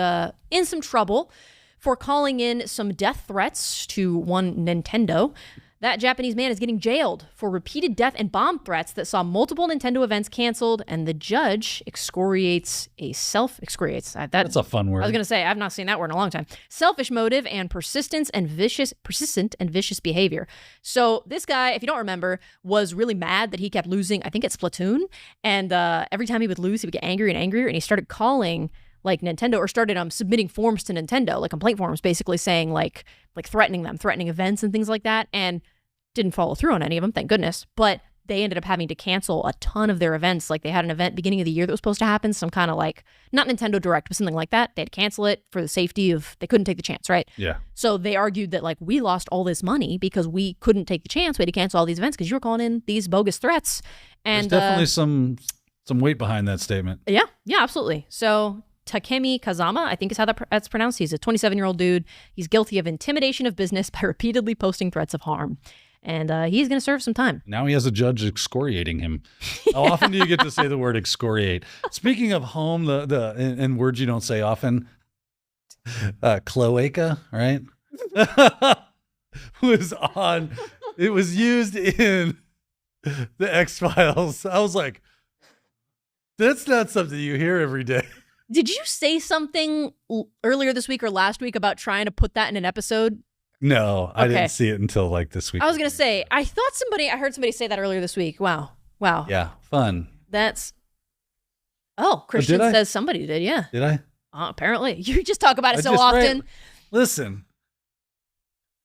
in some trouble for calling in some death threats to one Nintendo. That Japanese man is getting jailed for repeated death and bomb threats that saw multiple Nintendo events canceled, and the judge excoriates. That's a fun word. I was going to say, I've not seen that word in a long time. Selfish motive and persistent and vicious behavior. So this guy, if you don't remember, was really mad that he kept losing, I think it's Splatoon, and every time he would lose, he would get angrier and angrier, and he started calling like Nintendo, or started submitting forms to Nintendo, like complaint forms, basically saying like threatening events and things like that, and didn't follow through on any of them, thank goodness. But they ended up having to cancel a ton of their events. Like they had an event beginning of the year that was supposed to happen, some kind of like, not Nintendo Direct, but something like that. They had to cancel it for the safety of, they couldn't take the chance, right? Yeah. So they argued that like, we lost all this money because we couldn't take the chance. We had to cancel all these events because you were calling in these bogus threats. And there's definitely some weight behind that statement. Yeah, absolutely. So Takemi Kazama, I think is how that's pronounced. He's a 27-year-old dude. He's guilty of intimidation of business by repeatedly posting threats of harm. And he's going to serve some time. Now he has a judge excoriating him. How often do you get to say the word excoriate? Speaking of home, and words you don't say often, cloaca, right? It was used in the X-Files. I was like, that's not something you hear every day. Did you say something earlier this week or last week about trying to put that in an episode? No, I didn't see it until like this week. I was going to say, I heard somebody say that earlier this week. Wow. Yeah, fun. Christian says somebody did, yeah. Did I? Apparently. You just talk about it so often. Listen.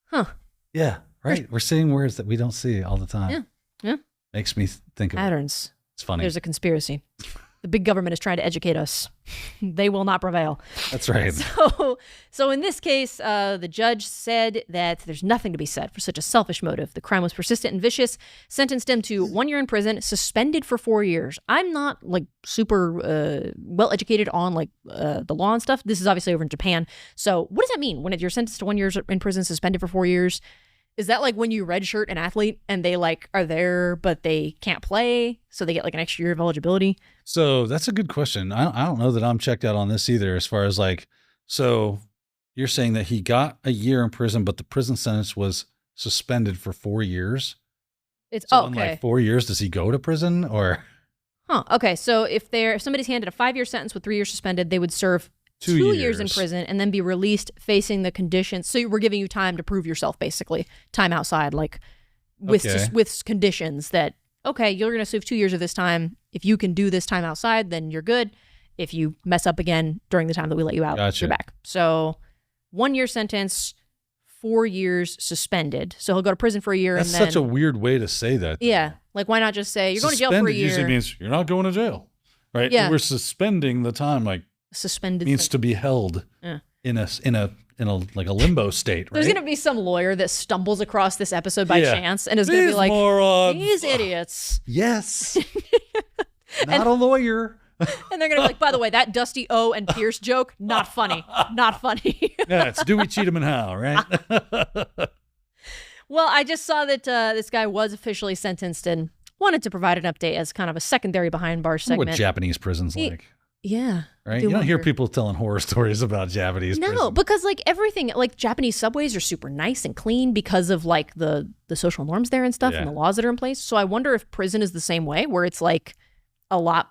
Huh. Yeah, right. We're seeing words that we don't see all the time. Yeah. Makes me think of patterns. It's funny. There's a conspiracy. The big government is trying to educate us. They will not prevail. That's right. So in this case, the judge said that there's nothing to be said for such a selfish motive. The crime was persistent and vicious, sentenced him to 1 year in prison, suspended for 4 years. I'm not like super well educated on like the law and stuff. This is obviously over in Japan. So what does that mean when you're sentenced to 1 year in prison, suspended for 4 years? Is that like when you redshirt an athlete and they like are there, but they can't play, so they get like an extra year of eligibility? So that's a good question. I don't know that I'm checked out on this either, as far as like, so you're saying that he got a year in prison, but the prison sentence was suspended for 4 years? In like 4 years, does he go to prison or? Okay. So if somebody's handed a 5-year sentence with 3 years suspended, they would serve 2 years in prison and then be released facing the conditions. So we're giving you time to prove yourself, basically. Time outside, like with conditions that, okay, you're going to serve 2 years of this time. If you can do this time outside, then you're good. If you mess up again during the time that we let you out, you're back. So 1 year sentence, 4 years suspended. So he'll go to prison for a year. That's such a weird way to say that. Yeah. Like, why not just say, you're going to jail for a year? Usually means you're not going to jail, right? Yeah. We're suspending the time, like, suspended means to be held in a like a limbo state, right? There's going to be some lawyer that stumbles across this episode by chance and is going to be like, morons. These idiots. Yes. Not a lawyer. And they're going to be like, by the way, that Dusty O and Pierce joke, not funny. Not funny. Yeah, it's Dewey, Cheatham, and Howe, right? Well, I just saw that this guy was officially sentenced and wanted to provide an update as kind of a secondary behind bars segment. What Japanese prisons like. Yeah. Right? You don't hear people telling horror stories about Japanese prisons. No, because like everything, like Japanese subways are super nice and clean because of like the social norms there and stuff and the laws that are in place. So I wonder if prison is the same way, where it's like a lot,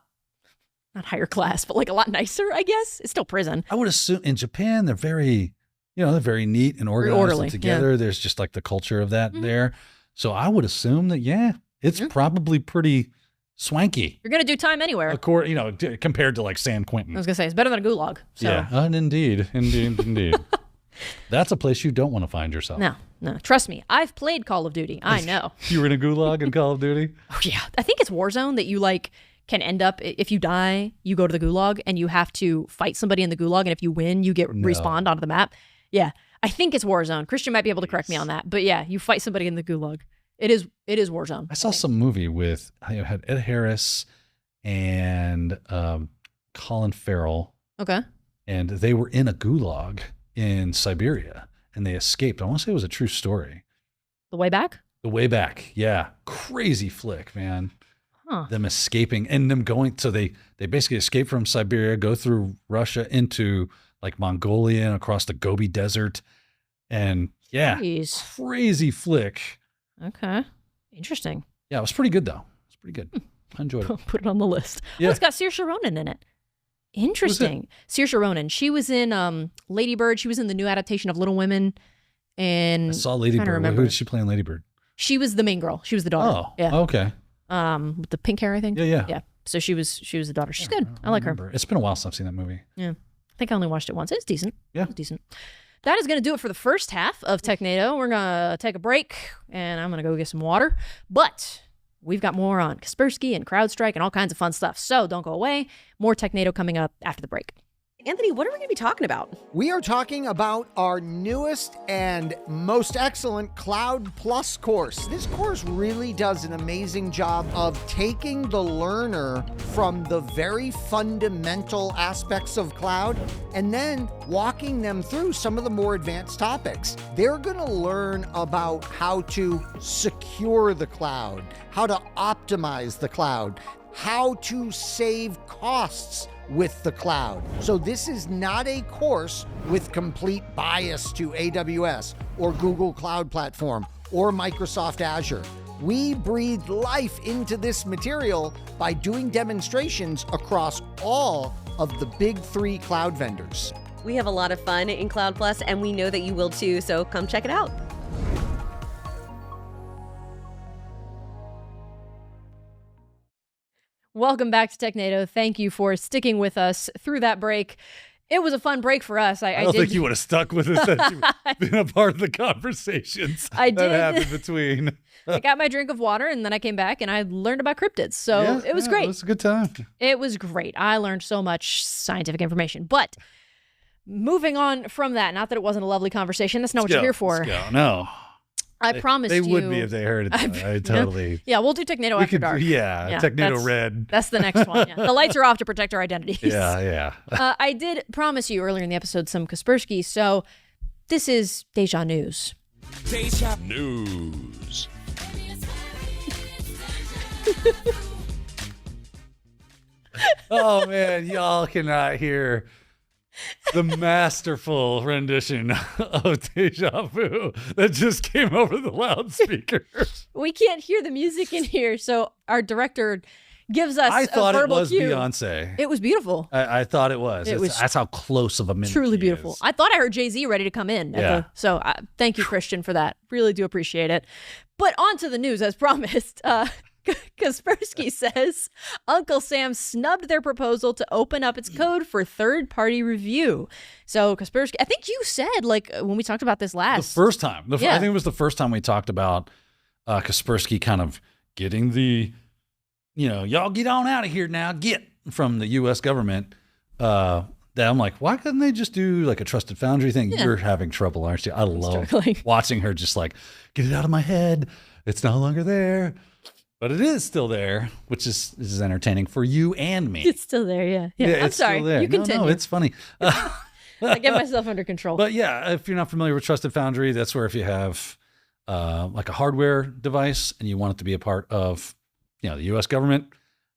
not higher class, but like a lot nicer, I guess. It's still prison. I would assume in Japan, they're very, they're very neat and organized orderly, and together. There's just like the culture of that there. So I would assume that, it's probably pretty swanky. You're going to do time anywhere. Compared to like San Quentin. I was going to say, it's better than a gulag. So. Yeah, indeed. That's a place you don't want to find yourself. No. Trust me. I've played Call of Duty. I know. You were in a gulag in Call of Duty? Oh, yeah. I think it's Warzone that you like can end up, if you die, you go to the gulag and you have to fight somebody in the gulag. And if you win, you get respawned onto the map. Yeah. I think it's Warzone. Christian might be able to correct me on that. But yeah, you fight somebody in the gulag. It is Warzone. I saw some movie with, I had Ed Harris and Colin Farrell. Okay. And they were in a gulag in Siberia and they escaped. I want to say it was a true story. The Way Back? The Way Back. Yeah. Crazy flick, man. Huh. Them escaping and them going. So they basically escape from Siberia, go through Russia into like Mongolia and across the Gobi Desert. And Jeez. Crazy flick. Okay. Interesting. Yeah, it was pretty good, though. It's pretty good. I enjoyed it. Put it on the list. Yeah. Oh, it's got Saoirse Ronan in it. Interesting. Saoirse Ronan. She was in Lady Bird. She was in the new adaptation of Little Women. And I saw Lady Bird. Who did she play in Lady Bird? She was the main girl. She was the daughter. Oh, yeah. Okay. With the pink hair, I think. Yeah. So she was the daughter. She's good. I like her. It's been a while since I've seen that movie. Yeah. I think I only watched it once. It's decent. Yeah. It's decent. That is going to do it for the first half of Technado. We're going to take a break, and I'm going to go get some water. But we've got more on Kaspersky and CrowdStrike and all kinds of fun stuff. So don't go away. More Technado coming up after the break. Anthony, what are we going to be talking about? We are talking about our newest and most excellent Cloud Plus course. This course really does an amazing job of taking the learner from the very fundamental aspects of cloud and then walking them through some of the more advanced topics. They're going to learn about how to secure the cloud, how to optimize the cloud, how to save costs with the cloud. So this is not a course with complete bias to AWS or Google Cloud Platform or Microsoft Azure. We breathe life into this material by doing demonstrations across all of the big three cloud vendors. We have a lot of fun in Cloud Plus, and we know that you will too, so come check it out. Welcome back to Technado. Thank you for sticking with us through that break. It was a fun break for us. I don't think you would have stuck with us had you been a part of the conversations that happened between. I got my drink of water, and then I came back, and I learned about cryptids. So it was great. It was a good time. It was great. I learned so much scientific information. But moving on from that, not that it wasn't a lovely conversation. That's not what you're here for. No. I promised you. They would be if they heard it. I totally. Yeah, we'll do Technado after dark. Yeah, Technado Red. That's the next one. Yeah. The lights are off to protect our identities. Yeah. I did promise you earlier in the episode some Kaspersky, so this is Deja News. Deja News. Oh, man, y'all cannot hear the masterful rendition of Deja Vu that just came over the loudspeaker. We can't hear the music in here, so our director gives us I thought a verbal it was cue. Beyonce. It was beautiful. I thought it was. That's how close of a minute. Truly beautiful. I thought I heard Jay-Z ready to come in. So thank you, Christian, for that. Really do appreciate it. But on to the news, as promised. Kaspersky says Uncle Sam snubbed their proposal to open up its code for third-party review. So Kaspersky, I think you said, like, when we talked about this last. The first time. I think it was the first time we talked about Kaspersky kind of getting the, y'all get on out of here now, get from the U.S. government. That I'm like, why couldn't they just do like a trusted foundry thing? Yeah. You're having trouble, aren't you? I love watching her just like, get it out of my head. It's no longer there. But it is still there, which is entertaining for you and me. It's still there, yeah. I'm it's sorry. Still there. You continue. No, it's funny. I get myself under control. But yeah, if you're not familiar with Trusted Foundry, that's where if you have like a hardware device and you want it to be a part of, the U.S. government,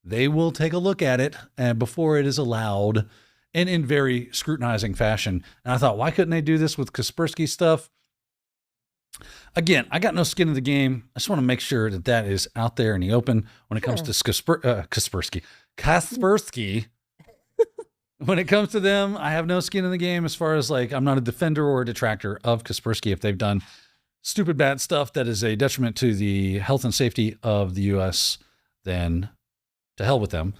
they will take a look at it before it is allowed, and in very scrutinizing fashion. And I thought, why couldn't they do this with Kaspersky stuff? Again, I got no skin in the game. I just want to make sure that is out there in the open when it comes to Kaspersky. When it comes to them, I have no skin in the game as far as I'm not a defender or a detractor of Kaspersky. If they've done stupid bad stuff that is a detriment to the health and safety of the U.S., then to hell with them.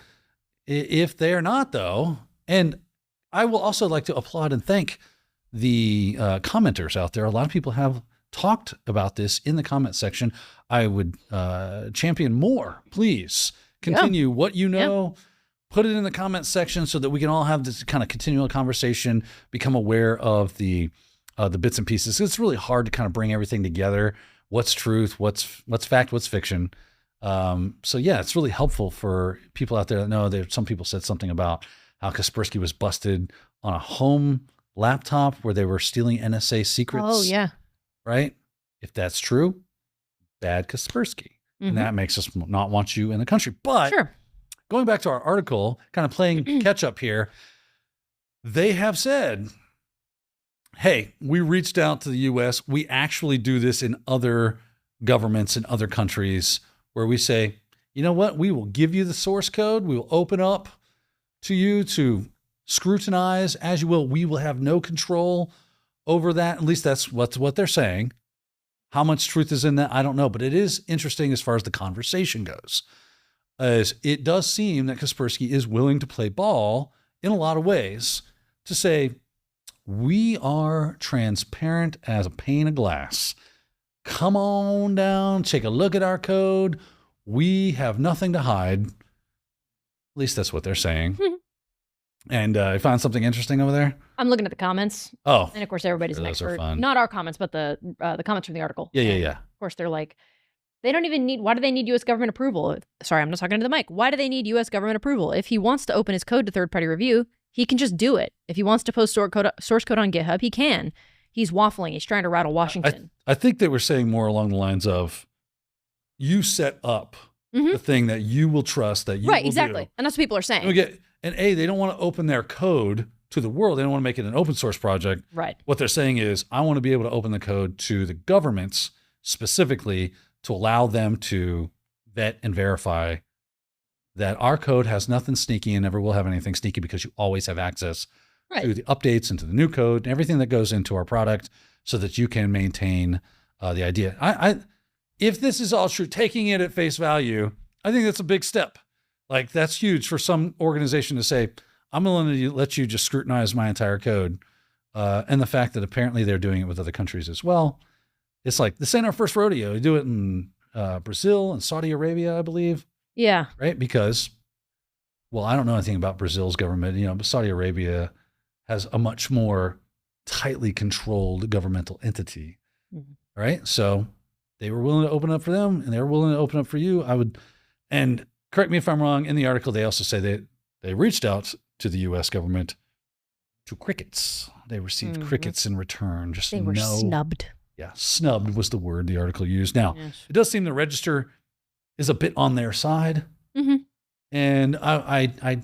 If they are not, though, and I will also like to applaud and thank the commenters out there. A lot of people have talked about this in the comment section. I would champion more. Please continue what you know. Put it in the comment section so that we can all have this kind of continual conversation, become aware of the bits and pieces. It's really hard to kind of bring everything together. What's truth? What's fact? What's fiction? So yeah, it's really helpful for people out there that know that some people said something about how Kaspersky was busted on a home laptop where they were stealing NSA secrets. Oh yeah. Right? If that's true, bad Kaspersky. And that makes us not want you in the country. But going back to our article, kind of playing catch up here, they have said, hey, we reached out to the U.S. We actually do this in other governments in other countries where we say, you know what? We will give you the source code. We will open up to you to scrutinize as you will. We will have no control over that. At least that's what they're saying. How much truth is in that? I don't know. But it is interesting as far as the conversation goes. As it does seem that Kaspersky is willing to play ball in a lot of ways to say, we are transparent as a pane of glass. Come on down, take a look at our code. We have nothing to hide. At least that's what they're saying. And I found something interesting over there. I'm looking at the comments. Oh. And of course, everybody's an those are expert. fun. Not our comments, but the comments from the article. Yeah. Of course, they're like, they don't even need, why do they need U.S. government approval? Sorry, I'm not talking to the mic. Why do they need U.S. government approval? If he wants to open his code to third-party review, he can just do it. If he wants to post source code on GitHub, he can. He's waffling. He's trying to rattle Washington. I think they were saying more along the lines of, you set up the thing that you will trust, that you will exactly. do. And that's what people are saying. They don't want to open their code to the world. They don't want to make it an open source project. Right. What they're saying is, I want to be able to open the code to the governments specifically to allow them to vet and verify that our code has nothing sneaky and never will have anything sneaky, because you always have access to the updates and to the new code and everything that goes into our product so that you can maintain the idea. If this is all true, taking it at face value, I think that's a big step. Like, that's huge for some organization to say, I'm willing to let you just scrutinize my entire code. And the fact that apparently they're doing it with other countries as well. It's like, this ain't our first rodeo. We do it in Brazil and Saudi Arabia, I believe. Yeah. Right? Because, well, I don't know anything about Brazil's government, but Saudi Arabia has a much more tightly controlled governmental entity. Right? So they were willing to open up for them, and they were willing to open up for you. And correct me if I'm wrong, in the article, they also say that they reached out to the U.S. government to crickets. They received crickets in return. They were snubbed. Yeah, snubbed was the word the article used. Now, it does seem the register is a bit on their side. And I'm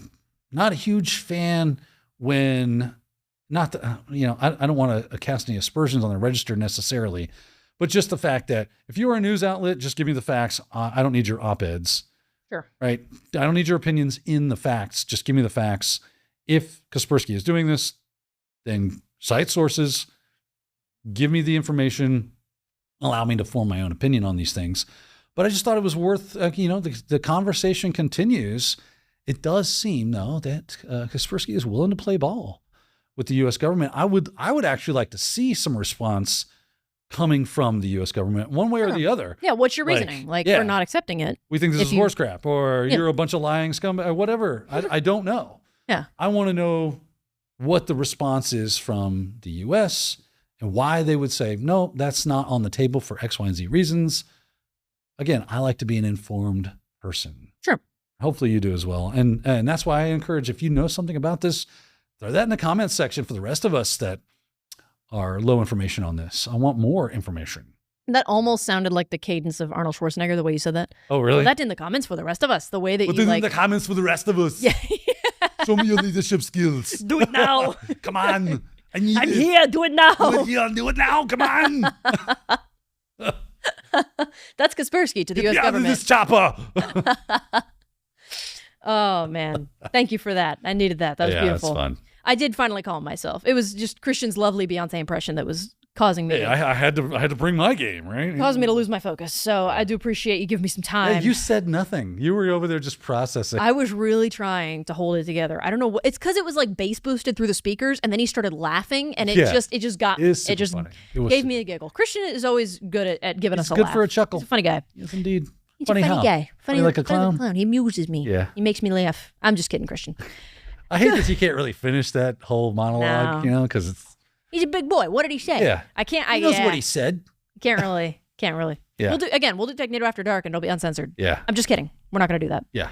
not a huge fan when, I don't want to cast any aspersions on the register necessarily, but just the fact that if you are a news outlet, just give me the facts. I don't need your op-eds. Sure. Right? I don't need your opinions in the facts. Just give me the facts. If Kaspersky is doing this, then cite sources, give me the information, allow me to form my own opinion on these things. But I just thought it was worth, the conversation continues. It does seem, though, that Kaspersky is willing to play ball with the U.S. government. I would actually like to see some response coming from the U.S. government, one way or the other. Yeah, what's your reasoning? For not accepting it? We think this is horse crap, or you're a bunch of lying scum, or whatever. I don't know. Yeah. I want to know what the response is from the U.S. and why they would say, no, that's not on the table for X, Y, and Z reasons. again, I like to be an informed person. Sure. Hopefully you do as well. And that's why I encourage, if you know something about this, throw that in the comments section for the rest of us that are low information on this. I want more information. That almost sounded like the cadence of Arnold Schwarzenegger, the way you said that. Oh, really? Well, that in the comments for the rest of us, the way that you like. in the comments for the rest of us. Yeah. Show me your leadership skills. Do it now. Come on. I'm here. Do it now. Do it now. Come on. That's Kaspersky to the U.S. Get out of government. this chopper. Oh, man. Thank you for that. I needed that. That was beautiful. That's fun. I did finally calm myself. It was just Christian's lovely Beyonce impression that was causing me. Hey, I had to bring my game, right? Caused me to lose my focus. So I do appreciate you giving me some time. Hey, you said nothing. You were over there just processing. I was really trying to hold it together. I don't know what it's because it was like bass boosted through the speakers, and then he started laughing, and it just gave me a giggle. Christian is always good at giving us a laugh. Good for a chuckle. He's a funny guy. Yes, indeed. He's a funny guy. Funny like a clown. He amuses me. Yeah. He makes me laugh. I'm just kidding, Christian. I hate that you can't really finish that whole monologue, No. because it's. He's a big boy. What did he say? Yeah. He knows what he said. Can't really. Yeah. We'll do Technado After Dark, and it'll be uncensored. Yeah. I'm just kidding. We're not going to do that. Yeah.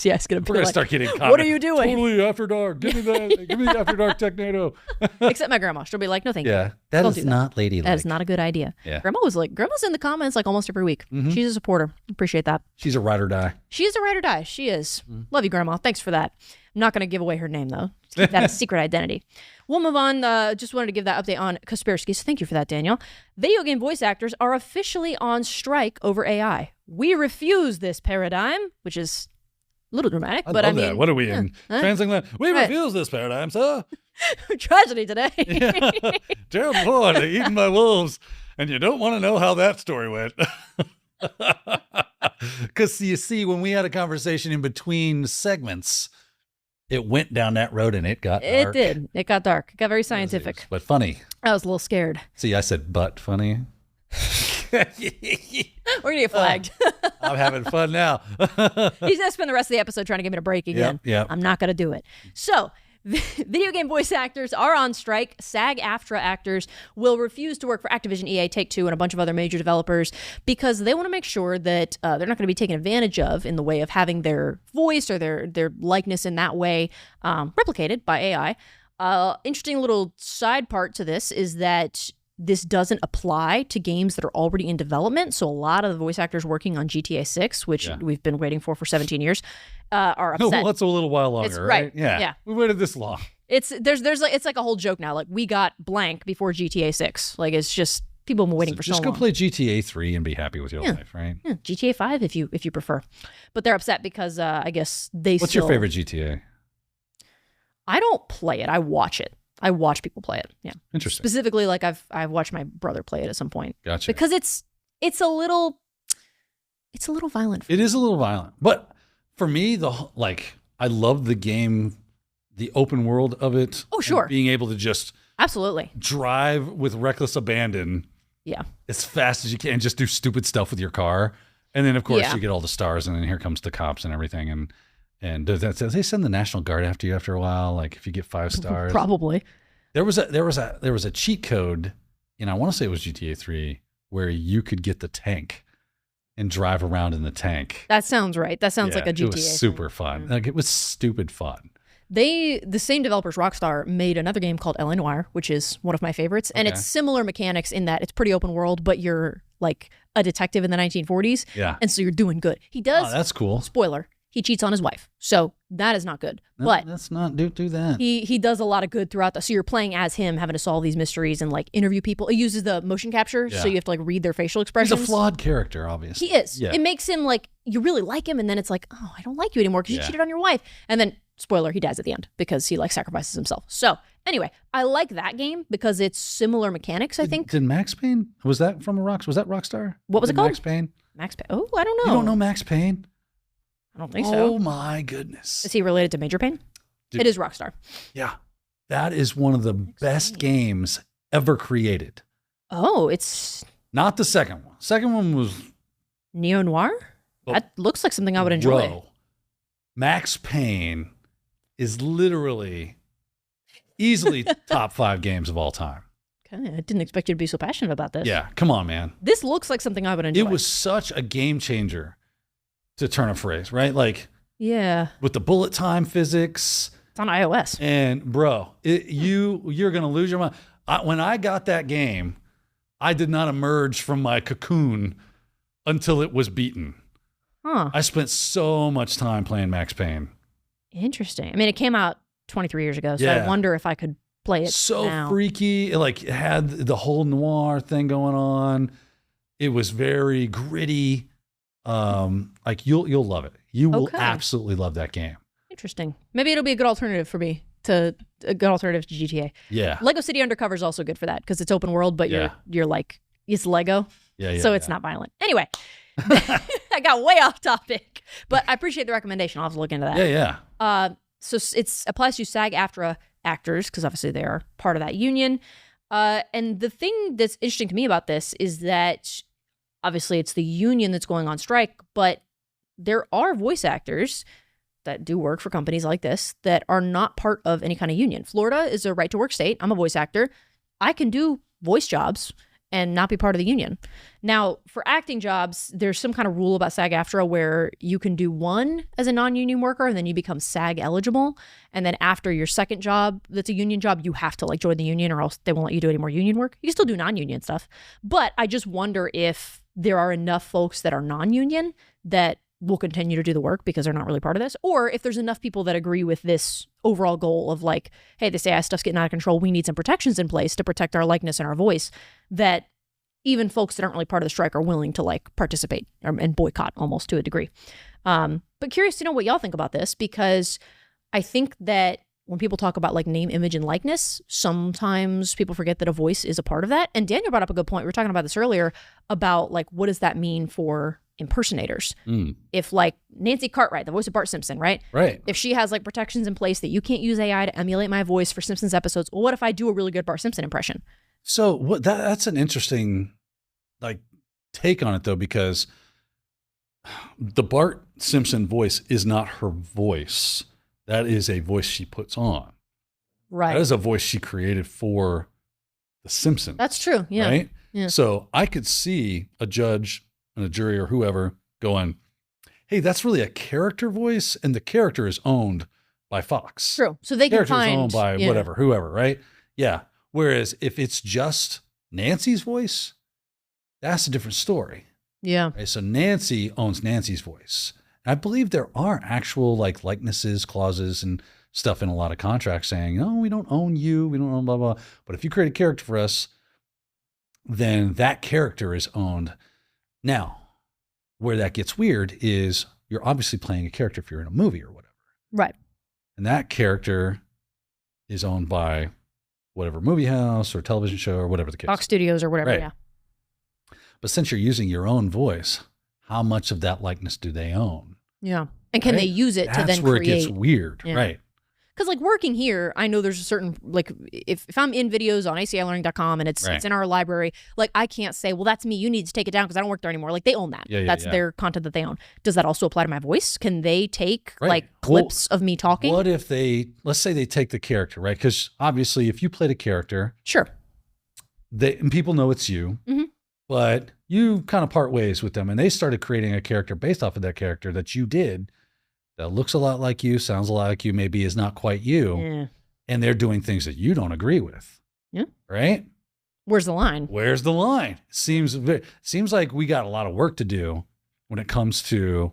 Yeah, it's going to be We're going to like, start getting comments. what are you doing? Totally After Dark. Give me that. Give me the After Dark Technado. Except my grandma. She'll be like, no, thank you. Yeah. That Don't is do that. not ladylike. That is not a good idea. Yeah. Grandma's in the comments like almost every week. Mm-hmm. She's a supporter. Appreciate that. She's a ride or die. She is a ride or die. She is. Love you, Grandma. Thanks for that. I'm not going to give away her name, though. Just keep that a secret identity. We'll move on. Just wanted to give that update on Kaspersky. So thank you for that, Daniel. Video game voice actors are officially on strike over AI. We refuse this paradigm, which is a little dramatic, but I mean, that. What are we in? Transengland? We Right. refuse this paradigm, sir. Tragedy today. Terrible Lord, they're eaten by wolves. And you don't want to know how that story went. Because you see, when we had a conversation in between segments, it went down that road and it got dark. It did. It got dark. It got very scientific. But funny. I was a little scared. See, I said, but funny. We're going to get flagged. I'm having fun now. He's going to spend the rest of the episode trying to give me a break again. Yep. I'm not going to do it. So, video game voice actors are on strike. SAG-AFTRA actors will refuse to work for Activision, EA, Take-Two, and a bunch of other major developers because they want to make sure that they're not going to be taken advantage of in the way of having their voice or their likeness in that way replicated by AI. Interesting little side part to this is that this doesn't apply to games that are already in development. So a lot of the voice actors working on GTA 6, which we've been waiting for 17 years, are upset. Well, that's a little while longer, It's right? Yeah. We waited this long. It's like a whole joke now. Like, we got blank before GTA 6. Like, it's just people have been waiting for so long. Just go play GTA 3 and be happy with your life, right? Yeah, GTA 5 if you prefer. But they're upset because I guess What's your favorite GTA? I don't play it. I watch it. I watch people play it. Yeah. Interesting. Specifically, like I've watched my brother play it at some point. Gotcha. Because it's a little violent. It is a little violent, but for me, I love the game, the open world of it. Oh, sure. Being able to just absolutely drive with reckless abandon. Yeah. As fast as you can, just do stupid stuff with your car, and then of course you get all the stars, and then here comes the cops and everything, and do they send the National Guard after you after a while? Like if you get 5 stars, probably. There was a cheat code, and I want to say it was GTA 3, where you could get the tank and drive around in the tank. That sounds right. That sounds like a GTA. It was super fun. Like it was stupid fun. The same developers, Rockstar, made another game called L.A. Noire, which is one of my favorites, and it's similar mechanics in that it's pretty open world, but you're like a detective in the 1940s, and so you're doing good. He does. Oh, that's cool. Spoiler. He cheats on his wife. So that is not good. No, but that's not do that. He does a lot of good throughout so you're playing as him, having to solve these mysteries and like interview people. It uses the motion capture, so you have to like read their facial expressions. He's a flawed character, obviously. He is. Yeah. It makes him like you really like him, and then it's like, oh, I don't like you anymore because you cheated on your wife. And then spoiler, he dies at the end because he like sacrifices himself. So anyway, I like that game because it's similar mechanics, I think. Did Max Payne, was that Rockstar? What was it called? Max Payne? Max Payne. Oh, I don't know. You don't know Max Payne? I don't think so. Oh my goodness. Is he related to Major Payne? It is Rockstar. Yeah. That is one of the best games ever created. Oh, it's not the second one. Second one was Neo Noir? That looks like something I would enjoy. Bro, Max Payne is literally easily top 5 games of all time. Okay, I didn't expect you to be so passionate about this. Yeah, come on, man. This looks like something I would enjoy. It was such a game changer to turn a phrase, right? Like, yeah, with the bullet time physics. It's on iOS. And bro, you're gonna lose your mind. When I got that game, I did not emerge from my cocoon until it was beaten. Huh. I spent so much time playing Max Payne. Interesting. I mean, it came out 23 years ago, so Yeah. I wonder if I could play it So now. freaky. It had the whole noir thing going on. It was very gritty. You'll love it. You will absolutely love that game. Interesting. Maybe it'll be a good alternative for me to GTA. Yeah. Lego City Undercover is also good for that because it's open world, but you're like, it's Lego. So it's not violent. Anyway, I got way off topic, but I appreciate the recommendation. I'll have to look into that. Yeah. So it applies to SAG-AFTRA actors because obviously they are part of that union. And the thing that's interesting to me about this is that obviously it's the union that's going on strike, but there are voice actors that do work for companies like this that are not part of any kind of union. Florida is a right to work state. I'm a voice actor. I can do voice jobs and not be part of the union. Now, for acting jobs, there's some kind of rule about SAG-AFTRA where you can do one as a non-union worker and then you become SAG eligible. And then after your second job that's a union job, you have to join the union or else they won't let you do any more union work. You can still do non-union stuff. But I just wonder if there are enough folks that are non-union that will continue to do the work because they're not really part of this, or if there's enough people that agree with this overall goal of hey, this AI stuff's getting out of control. We need some protections in place to protect our likeness and our voice, that even folks that aren't really part of the strike are willing to participate and boycott almost to a degree. But curious to know what y'all think about this, because I think that when people talk about name, image, and likeness, sometimes people forget that a voice is a part of that. And Daniel brought up a good point. We were talking about this earlier about what does that mean for impersonators? If Nancy Cartwright, the voice of Bart Simpson, right? If she has protections in place that you can't use AI to emulate my voice for Simpsons episodes, well, what if I do a really good Bart Simpson impression? So that's an interesting take on it though, because the Bart Simpson voice is not her voice. That is a voice she puts on. Right. That is a voice she created for The Simpsons. That's true. Yeah. Right? Yeah. So I could see a judge and a jury or whoever going, hey, that's really a character voice, and the character is owned by Fox. True. So they can find... owned by whatever, whoever, right? Yeah. Whereas if it's just Nancy's voice, that's a different story. Yeah. Right? So Nancy owns Nancy's voice. I believe there are actual likenesses, clauses, and stuff in a lot of contracts saying, no, we don't own you. We don't own blah, blah. But if you create a character for us, then that character is owned. Now, where that gets weird is you're obviously playing a character if you're in a movie or whatever. Right. And that character is owned by whatever movie house or television show or whatever the case. Fox Studios or whatever, right. Yeah. But since you're using your own voice, how much of that likeness do they own? Yeah. And can they use it to then create? That's where it gets weird, right? Because working here, I know there's a certain, if I'm in videos on ACIlearning.com and it's in our library, I can't say, well, that's me. You need to take it down because I don't work there anymore. They own that. That's their content that they own. Does that also apply to my voice? Can they take clips of me talking? What if let's say they take the character, right? Because obviously if you played a character. Sure. And people know it's you, but you kind of part ways with them and they started creating a character based off of that character that you did. That looks a lot like you, sounds a lot like you, maybe is not quite you. Yeah. And they're doing things that you don't agree with. Yeah. Right? Where's the line? Where's the line? Seems like we got a lot of work to do when it comes to,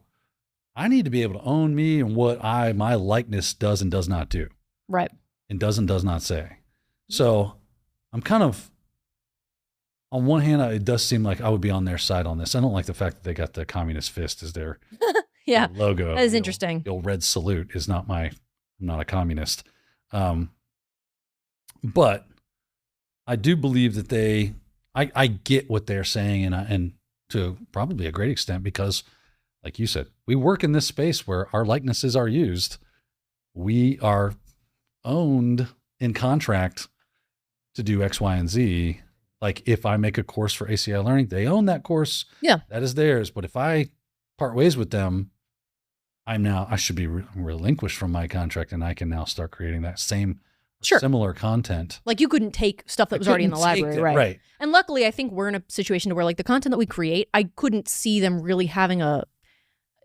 I need to be able to own me and what my likeness does and does not do. Right. And does and does not say. So I'm kind of, on one hand, it does seem like I would be on their side on this. I don't like the fact that they got the communist fist as their logo. That is interesting. The old red salute is not I'm not a communist. But I do believe that I get what they're saying and to probably a great extent, because like you said, we work in this space where our likenesses are used. We are owned in contract to do X, Y, and Z. If I make a course for ACI Learning, they own that course. Yeah. That is theirs. But if I part ways with them, I should be relinquished from my contract and I can now start creating that same similar content. Like you couldn't take stuff that was already in the library, right? And luckily, I think we're in a situation where like the content that we create, I couldn't see them really having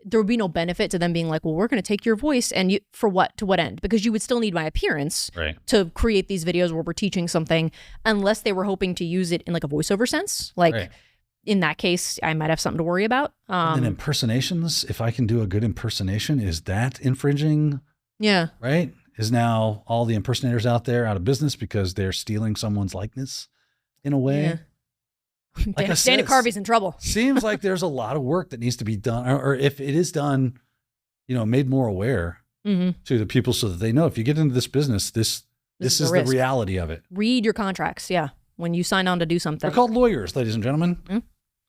there would be no benefit to them being like, well, we're going to take your voice and for what, to what end? Because you would still need my appearance to create these videos where we're teaching something, unless they were hoping to use it in like a voiceover sense. Like in that case, I might have something to worry about. And impersonations, if I can do a good impersonation, is that infringing? Yeah. Right? Is now all the impersonators out there out of business because they're stealing someone's likeness in a way? Yeah. Like Dana Carvey's in trouble. Seems like there's a lot of work that needs to be done, or if it is done, made more aware to the people so that they know if you get into this business, this is the reality of it. Read your contracts. Yeah. When you sign on to do something. They're called lawyers, ladies and gentlemen.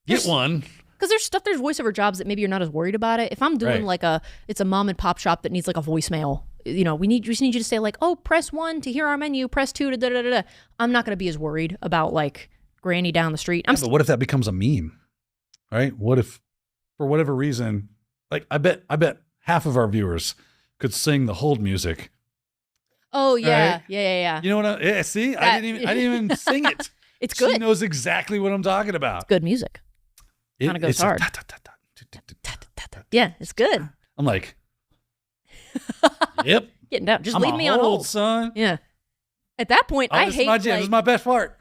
Get one. Because there's voiceover jobs that maybe you're not as worried about it. If I'm doing it's a mom and pop shop that needs like a voicemail, we just need you to say like, oh, press 1 to hear our menu, press 2 to da da da da. I'm not going to be as worried about like Granny down the street. But what if that becomes a meme? Right? What if, for whatever reason, like I bet half of our viewers could sing the hold music. Oh yeah, right? yeah. You know what? See, I didn't even sing it. It's good. She knows exactly what I'm talking about. It's good music. Kind of goes hard. Yeah, it's good. I'm like, yep. Getting down. Just leave me on hold, son. Yeah. At that point, I hate. This is my best part.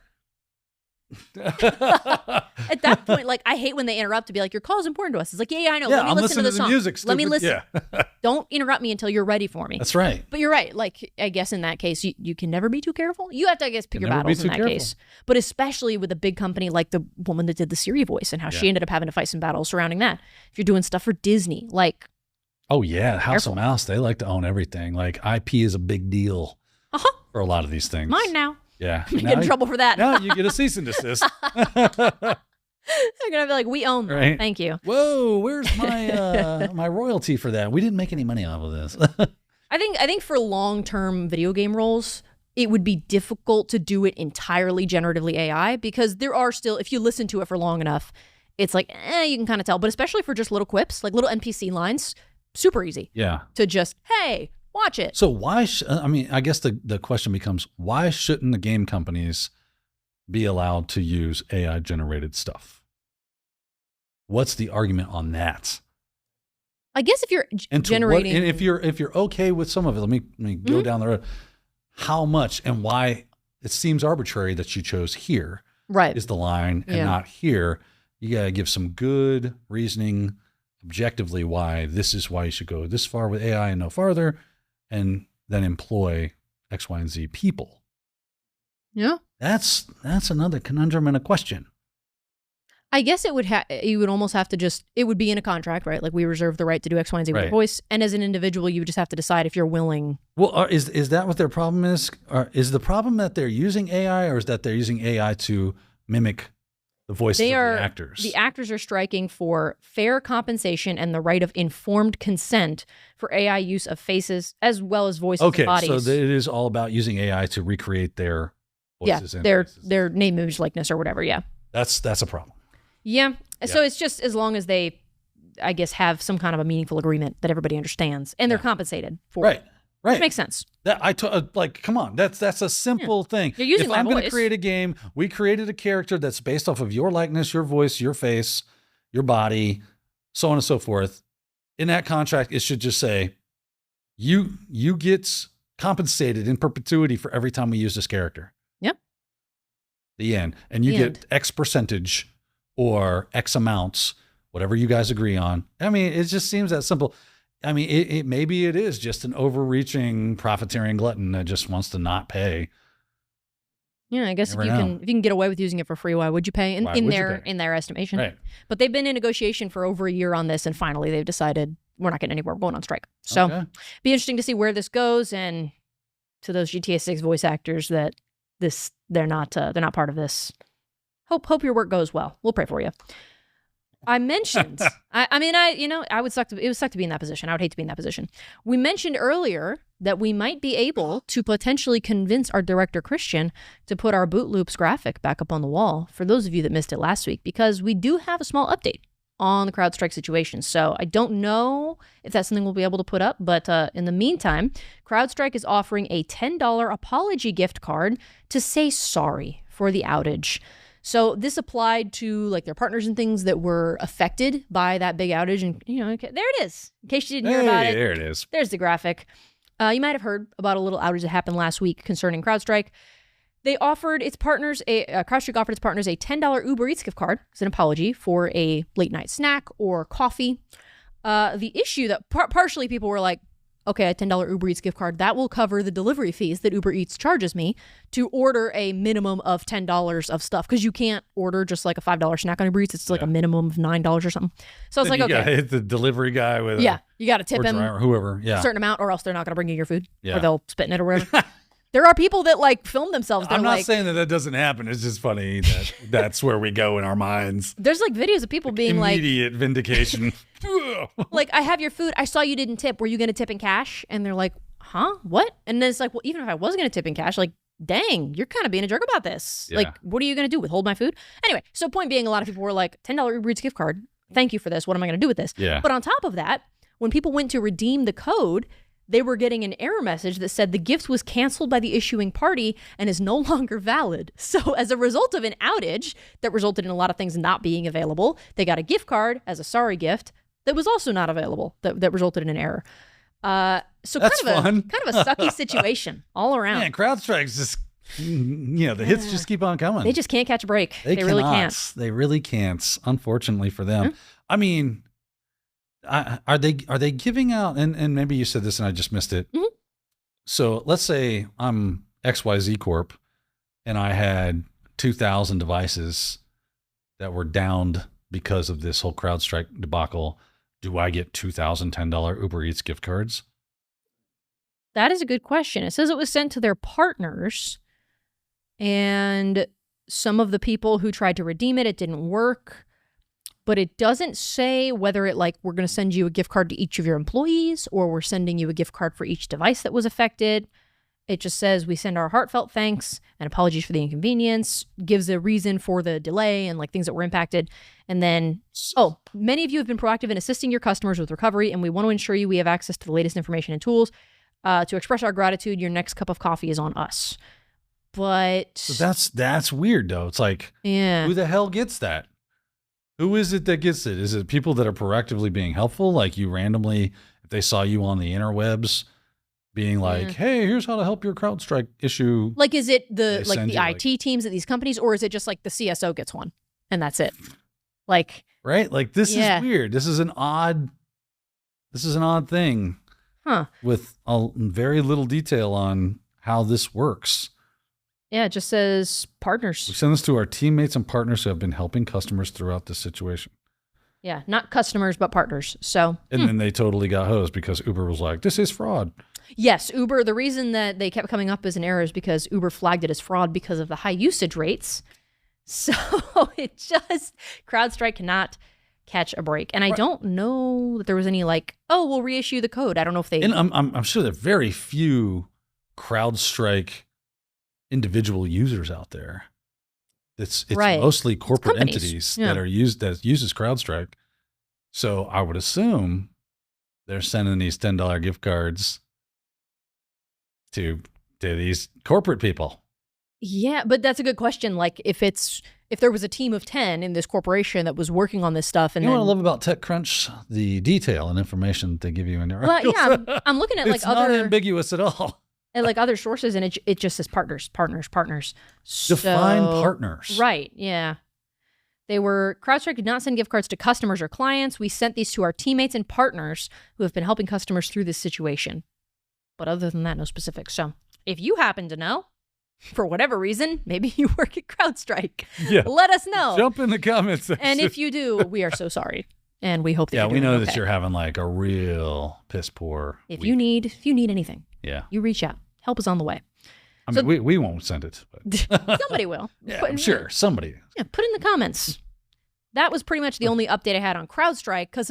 At that point, like I hate when they interrupt to be like, your call is important to us. It's like, yeah, I know. Let me listen to the song. Music, let me listen. Yeah. Don't interrupt me until you're ready for me. That's right. But you're right. Like, I guess in that case, you can never be too careful. You have to, I guess, pick your battles in that case. But especially with a big company like the woman that did the Siri voice and how she ended up having to fight some battles surrounding that. If you're doing stuff for Disney, like. Oh, yeah. House of Mouse, they like to own everything. Like IP is a big deal for a lot of these things. Mine now. Yeah. I'm going to get in trouble for that. Now you get a cease and desist. They're going to be like, we own them. Right? Thank you. Whoa, where's my my royalty for that? We didn't make any money off of this. I think for long-term video game roles, it would be difficult to do it entirely generatively AI because there are still, if you listen to it for long enough, it's like, you can kind of tell. But especially for just little quips, like little NPC lines, super easy. Yeah. To just, hey, watch it. So why, I guess the question becomes, why shouldn't the game companies be allowed to use AI generated stuff? What's the argument on that? I guess if you're generating, and if you're okay with some of it, let me go down the road. How much and why? It seems arbitrary that you chose here. Right. Is the line and not here. You got to give some good reasoning objectively why this is why you should go this far with AI and no farther, and then employ X, Y, and Z people. Yeah. That's another conundrum and a question. I guess it would you would almost have to just, it would be in a contract, right? Like we reserve the right to do X, Y, and Z with your voice. And as an individual, you would just have to decide if you're willing. Well, is that what their problem is? Is the problem that they're using AI, or is that they're using AI to mimic the voices of the actors? The actors are striking for fair compensation and the right of informed consent for AI use of faces as well as voices and bodies. Okay, so it is all about using AI to recreate their voices and their name, image, likeness, or whatever. Yeah, that's a problem. Yeah. So it's just as long as they, I guess, have some kind of a meaningful agreement that everybody understands and they're compensated for it. Right. Which makes sense. Come on. That's a simple thing. You're using if I'm going to create a game, we created a character that's based off of your likeness, your voice, your face, your body, so on and so forth. In that contract, it should just say, you get compensated in perpetuity for every time we use this character. Yep. The end. And you get X percentage or X amounts, whatever you guys agree on. I mean, it just seems that simple. I mean, it maybe it is just an overreaching profiteering glutton that just wants to not pay. Yeah, I guess if you can get away with using it for free, why would you pay in their estimation? Right. But they've been in negotiation for over a year on this, and finally they've decided we're not getting anywhere. We're going on strike. So be interesting to see where this goes, and to those GTA 6 voice actors that they're not part of this. Hope your work goes well. We'll pray for you. I mentioned, it would suck to be in that position. I would hate to be in that position. We mentioned earlier that we might be able to potentially convince our director, Christian, to put our Boot Loops graphic back up on the wall for those of you that missed it last week, because we do have a small update on the CrowdStrike situation. So I don't know if that's something we'll be able to put up, but in the meantime, CrowdStrike is offering a $10 apology gift card to say sorry for the outage. So this applied to like their partners and things that were affected by that big outage. And, there it is. In case you didn't hear about it. There it is. There's the graphic. You might have heard about a little outage that happened last week concerning CrowdStrike. They offered its partners, CrowdStrike offered its partners a $10 Uber Eats gift card as an apology for a late night snack or coffee. The issue that partially people were like, okay, a $10 Uber Eats gift card, that will cover the delivery fees that Uber Eats charges me to order a minimum of $10 of stuff. Because you can't order just like a $5 snack on Uber Eats. It's like a minimum of $9 or something. So it's like, okay. You got to hit the delivery guy with you got to tip him or whoever, a certain amount or else they're not going to bring you your food or they'll spit in it or whatever. There are people that like film themselves. I'm not saying that doesn't happen. It's just funny that that's where we go in our minds. There's like videos of people being immediate vindication. Like, I have your food. I saw you didn't tip. Were you going to tip in cash? And they're like, huh? What? And then it's like, well, even if I was going to tip in cash, like, dang, you're kind of being a jerk about this. Yeah. Like, what are you going to do? Withhold my food? Anyway, so point being, a lot of people were like, $10 Uber Eats gift card. Thank you for this. What am I going to do with this? Yeah. But on top of that, when people went to redeem the code, they were getting an error message that said the gift was canceled by the issuing party and is no longer valid. So as a result of an outage that resulted in a lot of things not being available, they got a gift card as a sorry gift that was also not available, that resulted in an error. So that's kind of a sucky situation all around. Man, CrowdStrike's just, the hits just keep on coming. They just can't catch a break. They really can't. They really can't, unfortunately for them. Mm-hmm. I mean, are they giving out, and maybe you said this and I just missed it. Mm-hmm. So let's say I'm XYZ Corp and I had 2,000 devices that were downed because of this whole CrowdStrike debacle. Do I get 2,000 $10 Uber Eats gift cards? That is a good question. It says it was sent to their partners, and some of the people who tried to redeem it, it didn't work. But it doesn't say whether it we're going to send you a gift card to each of your employees or we're sending you a gift card for each device that was affected. It just says we send our heartfelt thanks and apologies for the inconvenience, gives a reason for the delay and things that were impacted. And then, many of you have been proactive in assisting your customers with recovery, and we want to ensure we have access to the latest information and tools. To express our gratitude, your next cup of coffee is on us. But so that's weird though. It's like, who the hell gets that? Who is it that gets it? Is it people that are proactively being helpful? Like you randomly, if they saw you on the interwebs being like, hey, here's how to help your CrowdStrike issue. Like, is it the IT teams at these companies, or is it just the CSO gets one and that's it? Right? This is weird. This is an odd thing. Huh. With very little detail on how this works. Yeah, it just says partners. We send this to our teammates and partners who have been helping customers throughout this situation. Yeah, not customers, but partners. So, and then they totally got hosed because Uber was like, this is fraud. Yes, Uber, the reason that they kept coming up as an error is because Uber flagged it as fraud because of the high usage rates. So CrowdStrike cannot catch a break. And I don't know that there was any we'll reissue the code. I don't know if they... And I'm sure there are very few CrowdStrike individual users out there. It's mostly corporate entities that uses CrowdStrike. So I would assume they're sending these $10 gift cards to these corporate people. Yeah, but that's a good question. If there was a team of 10 in this corporation that was working on this stuff, and what I love about TechCrunch, the detail and information that they give you in their articles. Well, yeah, I'm looking at it's not ambiguous at all. And other sources, and it just says partners. Define partners. Right, yeah. CrowdStrike did not send gift cards to customers or clients. We sent these to our teammates and partners who have been helping customers through this situation. But other than that, no specifics. So if you happen to know, for whatever reason, maybe you work at CrowdStrike, let us know. Jump in the comments section. And if you do, we are so sorry. And we hope that we know that you're having a real piss poor week. If you need anything, you reach out. Help is on the way. I mean, we won't send it. But. Somebody will. I'm sure. Somebody. Yeah, put in the comments. That was pretty much the only update I had on CrowdStrike because,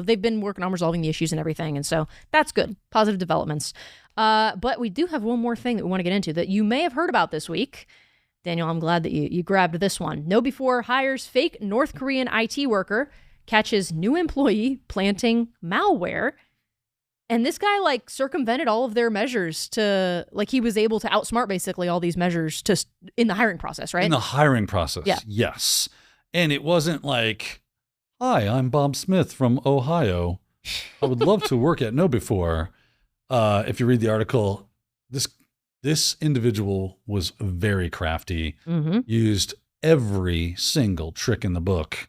they've been working on resolving the issues and everything. And so that's good. Positive developments. But we do have one more thing that we want to get into that you may have heard about this week. Daniel, I'm glad that you grabbed this one. KnowBe4 hires fake North Korean IT worker catches new employee planting malware. And this guy like circumvented all of their measures to like he was able to outsmart basically all these measures to in the hiring process, right? In the hiring process, yeah. Yes. And it wasn't like, hi, I'm Bob Smith from Ohio. I would love to work at KnowBe4. If you read the article, this individual was very crafty, used every single trick in the book,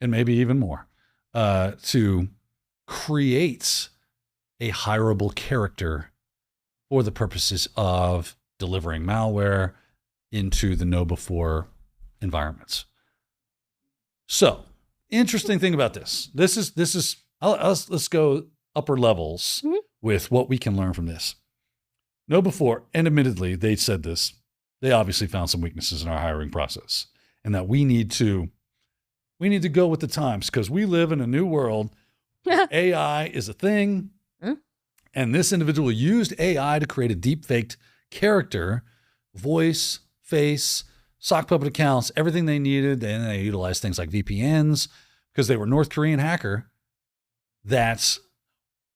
and maybe even more, to create a hireable character for the purposes of delivering malware into the KnowBe4 environments. So, interesting thing about this. Let's go upper levels with what we can learn from this. KnowBe4, and admittedly, they said this, they obviously found some weaknesses in our hiring process, and that we need to go with the times because we live in a new world. AI is a thing. And this individual used AI to create a deepfaked character, voice, face, sock puppet accounts, everything they needed. And they utilized things like VPNs because they were North Korean hacker that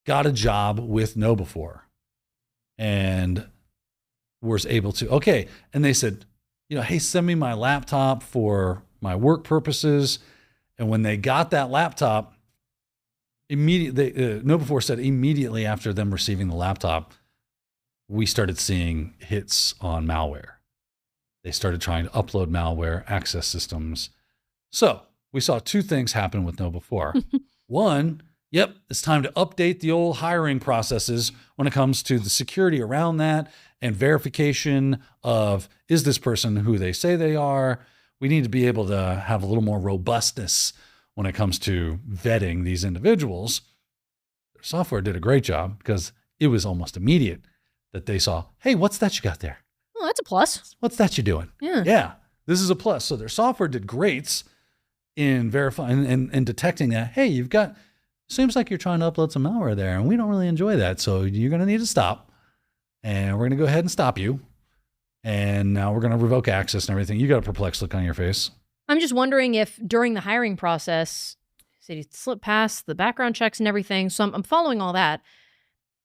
got a job with KnowBe4 and was able to, okay. And they said, hey, send me my laptop for my work purposes. And when they got that laptop, KnowBe4 said immediately after them receiving the laptop, we started seeing hits on malware. They started trying to upload malware, access systems. So we saw two things happen with KnowBe4. One, it's time to update the old hiring processes when it comes to the security around that and verification of, is this person who they say they are? We need to be able to have a little more robustness when it comes to vetting these individuals. Their software did a great job because it was almost immediate that they saw, hey, what's that you got there? Oh, that's a plus. What's that you doing? Yeah, this is a plus. So their software did great in verifying and detecting that, hey, seems like you're trying to upload some malware there, and we don't really enjoy that. So you're going to need to stop, and we're going to go ahead and stop you. And now we're going to revoke access and everything. You got a perplexed look on your face. I'm just wondering if during the hiring process, so you slip past the background checks and everything. So I'm following all that.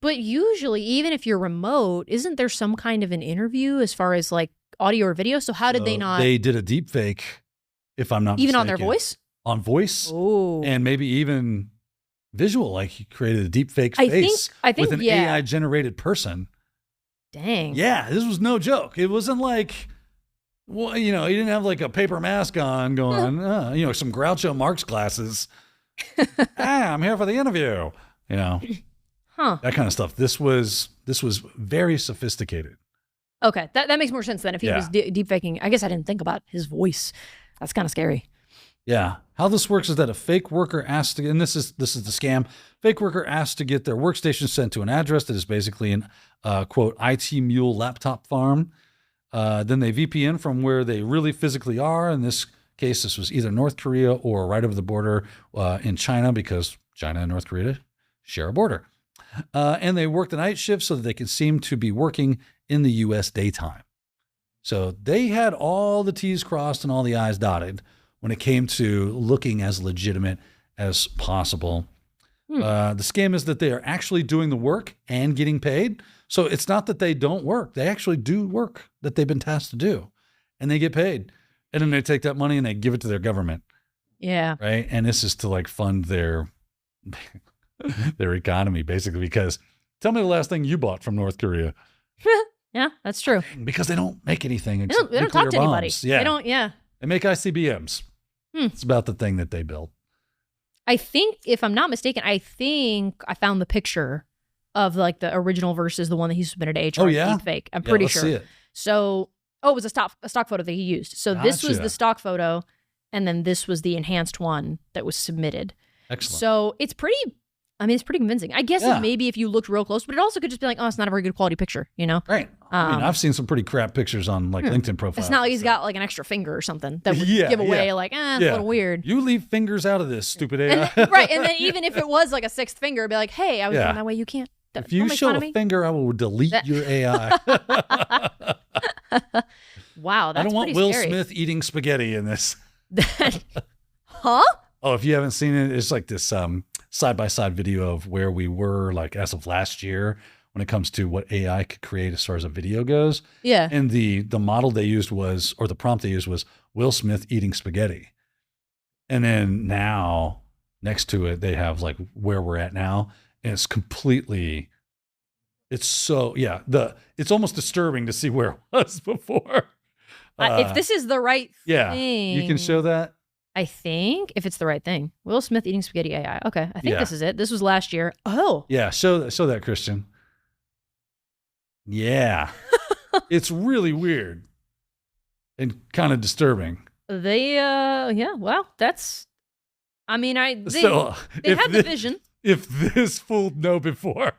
But usually, even if you're remote, isn't there some kind of an interview as far as like audio or video? So how did they not? They did a deep fake, if I'm not mistaken. Even on their voice? On voice. Oh. And maybe even visual, like he created a deep fake face I think, with an AI generated person. Dang. Yeah, this was no joke. It wasn't like, well, he didn't have like a paper mask on going, some Groucho Marx glasses. I'm here for the interview. That kind of stuff. This was very sophisticated. Okay, that makes more sense then if he was deep faking. I guess I didn't think about his voice. That's kind of scary. Yeah. How this works is that a fake worker asks to, and this is the scam, fake worker asks to get their workstation sent to an address that is basically an, quote, IT mule laptop farm. Then they VPN from where they really physically are. In this case, this was either North Korea or right over the border in China because China and North Korea share a border. And they work the night shift so that they can seem to be working in the U.S. daytime. So they had all the T's crossed and all the I's dotted when it came to looking as legitimate as possible. The scam is that they are actually doing the work and getting paid. So it's not that they don't work. They actually do work that they've been tasked to do, and they get paid. And then they take that money and they give it to their government. Yeah. Right. And this is to like fund their economy, basically, because tell me the last thing you bought from North Korea. Yeah, that's true. Because they don't make anything. They don't talk to anybody. Yeah. They don't. Yeah. They make ICBMs. It's about the thing that they build. I think, if I'm not mistaken, I found the picture of like the original versus the one that he submitted to HR. Oh, yeah? Deepfake. I'm pretty sure. See it. So, it was a stock photo that he used. So this was the stock photo, and then this was the enhanced one that was submitted. Excellent. So it's pretty convincing. I guess maybe if you looked real close, but it also could just be like, oh, it's not a very good quality picture, Right. I've seen some pretty crap pictures on like LinkedIn profiles. It's not like he's got like an extra finger or something that would give away it's a little weird. You leave fingers out of this, stupid AI. Right. And then even if it was like a sixth finger, it'd be like, hey, I was going that way. You can't. If you show a finger, I will delete your AI. Wow. That's I don't want pretty Will scary. Smith eating spaghetti in this. Huh? Oh, if you haven't seen it, it's like this side-by-side video of where we were like as of last year when it comes to what AI could create as far as a video goes. Yeah. And the model they used was, or the prompt they used was Will Smith eating spaghetti. And then now next to it, they have like where we're at now. And it's completely, it's so, yeah, it's almost disturbing to see where it was before. If this is the right yeah, thing. you can show that. I think if it's the right thing. Will Smith eating spaghetti AI. Okay. I think Yeah. this is it. This was last year. Oh. Yeah, show that, Christian. Yeah. It's really weird and kind of disturbing. Yeah, well, that's, I mean, they So, had the vision. If this fooled no before,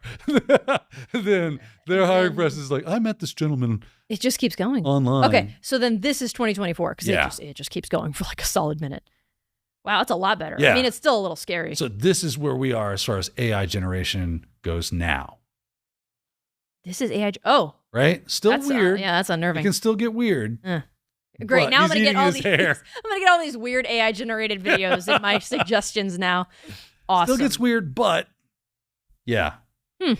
then their hiring press is like, I met this gentleman It just keeps going. online. Okay, so then this is 2024 because Yeah. it just keeps going for like a solid minute. Wow, that's a lot better. Yeah. I mean, it's still a little scary. So this is where we are as far as AI generation goes now. This is AI. Oh, Right? Still that's weird. yeah, that's It unnerving. can still get weird. Great. but Now I'm he's gonna get eating all his these. hair. I'm gonna get all these weird AI generated videos in my suggestions now. Awesome. Still gets weird, but yeah. That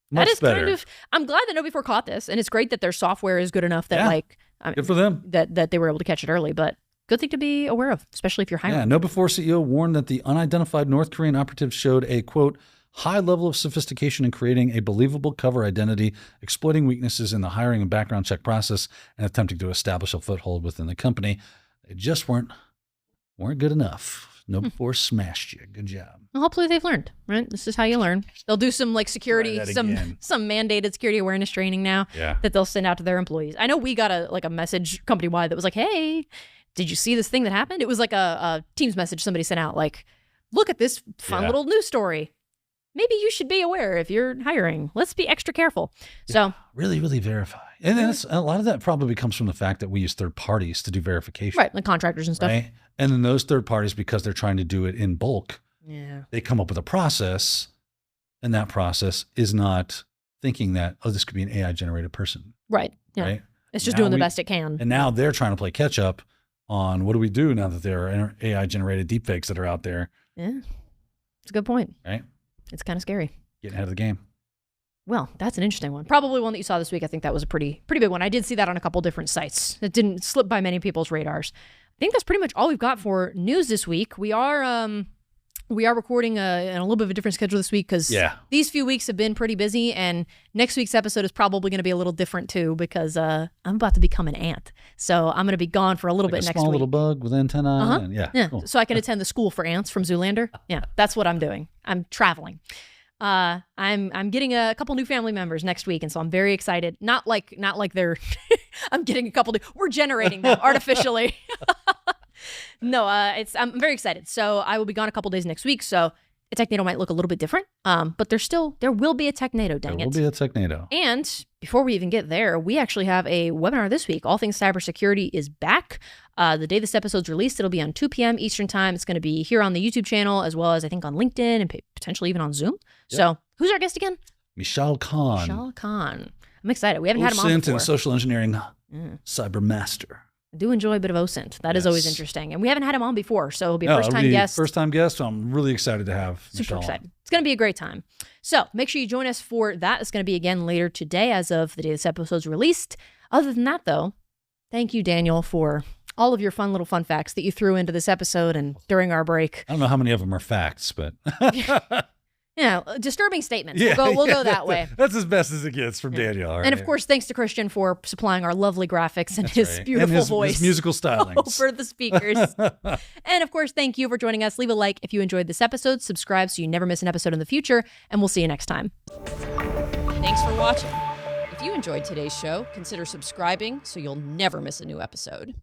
Much is better. kind of. I'm glad that Know caught this, and it's great that their software is good enough that Yeah. like I mean, Good for them. that they were able to catch it early. But good thing to be aware of, especially if you're hiring. Yeah, Know CEO warned that the unidentified North Korean operative showed a, quote, high level of sophistication in creating a believable cover identity, exploiting weaknesses in the hiring and background check process, and attempting to establish a foothold within the company. They just weren't good enough. Know smashed you. Good job. Well, hopefully they've learned, right? This is how you learn. They'll do some like security, Try that some again. mandated security awareness training now Yeah. that they'll send out to their employees. I know we got a message company wide that was like, "Hey, did you see this thing that happened?" It was like a Teams message somebody sent out, like, "Look at this fun Yeah. little news story. Maybe you should be aware if you're hiring. Let's be extra careful." So Really, really verify. And then a lot of that probably comes from the fact that we use third parties to do verification. right, like contractors and stuff. Right. And then those third parties, because they're trying to do it in bulk, Yeah. they come up with a process, and that process is not thinking that, oh, this could be an AI generated person. Right. Yeah. Right. It's just Now doing the we- best it can. And now they're trying to play catch up on what do we do now that there are AI generated deepfakes that are out there, Yeah. It's a good point. right? It's kind of scary. Getting ahead of the game. Well, that's an interesting one. Probably one that you saw this week. I think that was a pretty big one. I did see that on a couple different sites. It didn't slip by many people's radars. I think that's pretty much all we've got for news this week. We are recording in a little bit of a different schedule this week because Yeah. these few weeks have been pretty busy, and next week's episode is probably going to be a little different too because I'm about to become an ant. So I'm going to be gone for a little Like bit a next small week. little bug with antennae. And Yeah, cool. so I can attend the school for ants from Zoolander. Yeah, that's what I'm doing. I'm traveling. I'm getting a couple new family members next week, and so I'm very excited. Not like they're. I'm getting a couple new. We're generating them artificially. No, I'm very excited. So I will be gone a couple days next week. So a Technado might look a little bit different, but there will be a Technado. Dang There it! will be a Technado. And before we even get there, we actually have a webinar this week. All Things Cybersecurity is back. The day this episode's released, it'll be on 2 p.m. Eastern Time. It's going to be here on the YouTube channel, as well as I think on LinkedIn and potentially even on Zoom. Yep. So who's our guest again? Michal Khan. Michal Khan. I'm excited. We haven't had him on OSINT before. and social engineering cyber master. I do enjoy a bit of OSINT. That is always Yes. interesting. And we haven't had him on before, so it'll be a No, first-time it'll be guest. First time guest. So I'm really excited to have Super Michal on. excited. It's going to be a great time. So make sure you join us for that. It's going to be again later today as of the day this episode's released. Other than that, though, thank you, Daniel, for all of your fun facts that you threw into this episode and during our break. I don't know how many of them are facts, but Yeah, disturbing statements. We'll go that way. That's as best as it gets from Daniel. All right. And of course, thanks to Christian for supplying our lovely graphics and That's his right. beautiful and his voice musical stylings. over the speakers. And of course, thank you for joining us. Leave a like if you enjoyed this episode. Subscribe so you never miss an episode in the future. And we'll see you next time. Thanks for watching. If you enjoyed today's show, consider subscribing so you'll never miss a new episode.